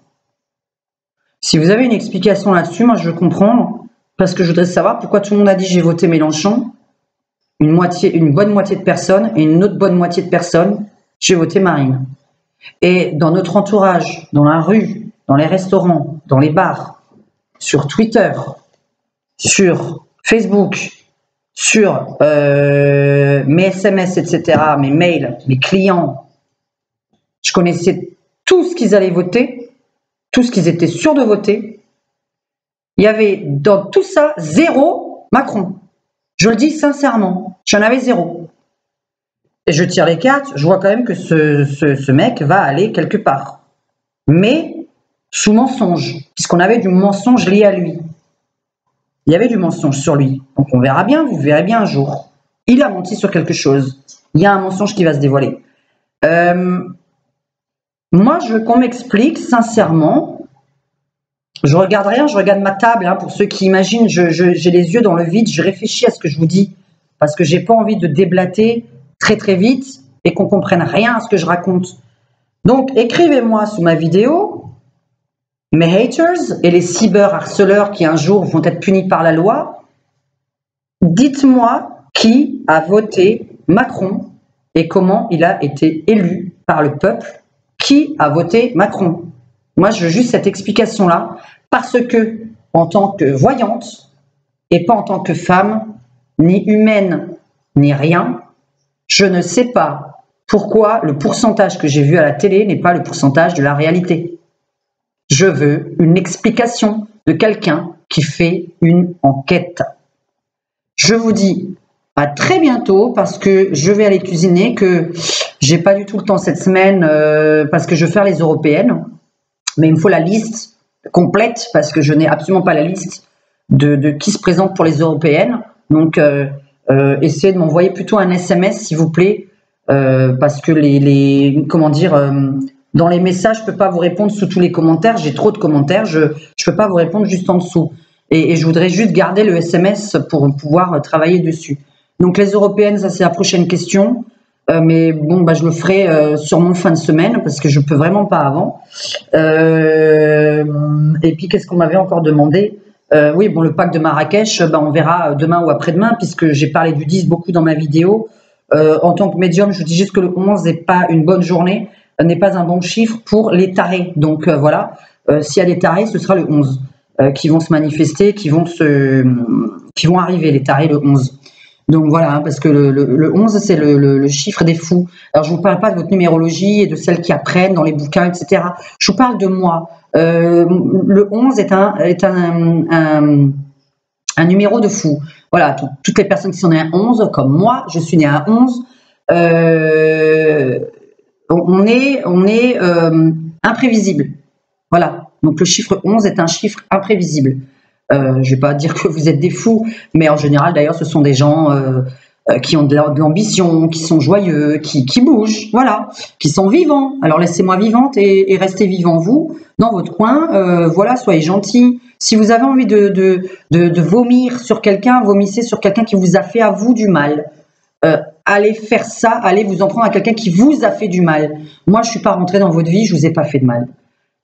Si vous avez une explication là-dessus, moi je veux comprendre, parce que je voudrais savoir pourquoi tout le monde a dit j'ai voté Mélenchon, une bonne moitié de personnes, et une autre bonne moitié de personnes, j'ai voté Marine. Et dans notre entourage, dans la rue, dans les restaurants, dans les bars, sur Twitter, sur Facebook, sur mes SMS, etc., mes mails, mes clients, je connaissais tout ce qu'ils allaient voter, tout ce qu'ils étaient sûrs de voter. Il y avait dans tout ça zéro Macron. Je le dis sincèrement, j'en avais zéro. Et je tire les cartes, je vois quand même que ce mec va aller quelque part. Mais sous mensonge, puisqu'on avait du mensonge lié à lui. Il y avait du mensonge sur lui. Donc on verra bien, vous verrez bien un jour. Il a menti sur quelque chose. Il y a un mensonge qui va se dévoiler. Moi, je veux qu'on m'explique sincèrement Je regarde rien, je regarde ma table. Hein, pour ceux qui imaginent, j'ai les yeux dans le vide, je réfléchis à ce que je vous dis. Parce que j'ai pas envie de déblater très très vite et qu'on comprenne rien à ce que je raconte. Donc, écrivez-moi sous ma vidéo, mes haters et les cyberharceleurs qui un jour vont être punis par la loi. Dites-moi qui a voté Macron et comment il a été élu par le peuple. Qui a voté Macron? Moi, je veux juste cette explication-là parce que, en tant que voyante et pas en tant que femme, ni humaine, ni rien, je ne sais pas pourquoi le pourcentage que j'ai vu à la télé n'est pas le pourcentage de la réalité. Je veux une explication de quelqu'un qui fait une enquête. Je vous dis à très bientôt parce que je vais aller cuisiner, que j'ai pas du tout le temps cette semaine parce que je veux faire les européennes. Mais il me faut la liste complète parce que je n'ai absolument pas la liste de qui se présente pour les européennes. Donc, essayez de m'envoyer plutôt un SMS, s'il vous plaît, parce que comment dire, dans les messages, je peux pas vous répondre sous tous les commentaires. J'ai trop de commentaires, je peux pas vous répondre juste en dessous. Et je voudrais juste garder le SMS pour pouvoir travailler dessus. Donc, les européennes, ça c'est la prochaine question. Mais bon, bah, je le ferai sûrement fin de semaine parce que je peux vraiment pas avant. Et puis, qu'est-ce qu'on m'avait encore demandé? Oui, bon, le pacte de Marrakech, bah, on verra demain ou après-demain puisque j'ai parlé du 10 beaucoup dans ma vidéo. En tant que médium, je vous dis juste que le 11 n'est pas une bonne journée, n'est pas un bon chiffre pour les tarés. Donc voilà, s'il y a des tarés, ce sera le 11 qui vont se manifester, qui vont arriver, les tarés, le 11. Donc voilà, parce que le 11, c'est le chiffre des fous. Alors, je ne vous parle pas de votre numérologie et de celles qui apprennent dans les bouquins, etc. Je vous parle de moi. Le 11 est un numéro de fou. Voilà, toutes les personnes qui sont nées à 11, comme moi, je suis née à 11, on est imprévisible. Voilà, donc le chiffre 11 est un chiffre imprévisible. Je ne vais pas dire que vous êtes des fous, mais en général, d'ailleurs, ce sont des gens qui ont de l'ambition, qui sont joyeux, qui bougent, voilà, qui sont vivants. Alors, laissez-moi vivante et restez vivant, vous, dans votre coin. Voilà, soyez gentils. Si vous avez envie de vomir sur quelqu'un, vomissez sur quelqu'un qui vous a fait à vous du mal. Allez faire ça, allez vous en prendre à quelqu'un qui vous a fait du mal. Moi, je ne suis pas rentrée dans votre vie, je ne vous ai pas fait de mal.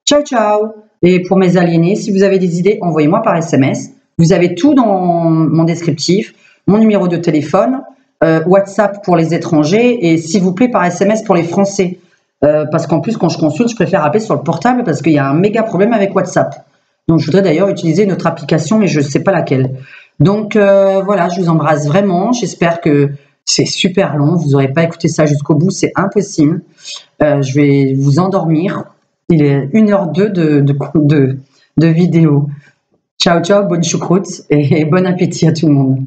Ciao, ciao! Et pour mes aliénés, si vous avez des idées, envoyez-moi par SMS. Vous avez tout dans mon descriptif, mon numéro de téléphone, WhatsApp pour les étrangers et s'il vous plaît par SMS pour les Français. Parce qu'en plus, quand je consulte, je préfère appeler sur le portable parce qu'il y a un méga problème avec WhatsApp. Donc, je voudrais d'ailleurs utiliser une autre application, mais je ne sais pas laquelle. Donc, voilà, je vous embrasse vraiment. J'espère que c'est super long. Vous n'aurez pas écouté ça jusqu'au bout, c'est impossible. Je vais vous endormir. Il est 1h02 de vidéo. Ciao, ciao, bonne choucroute et bon appétit à tout le monde.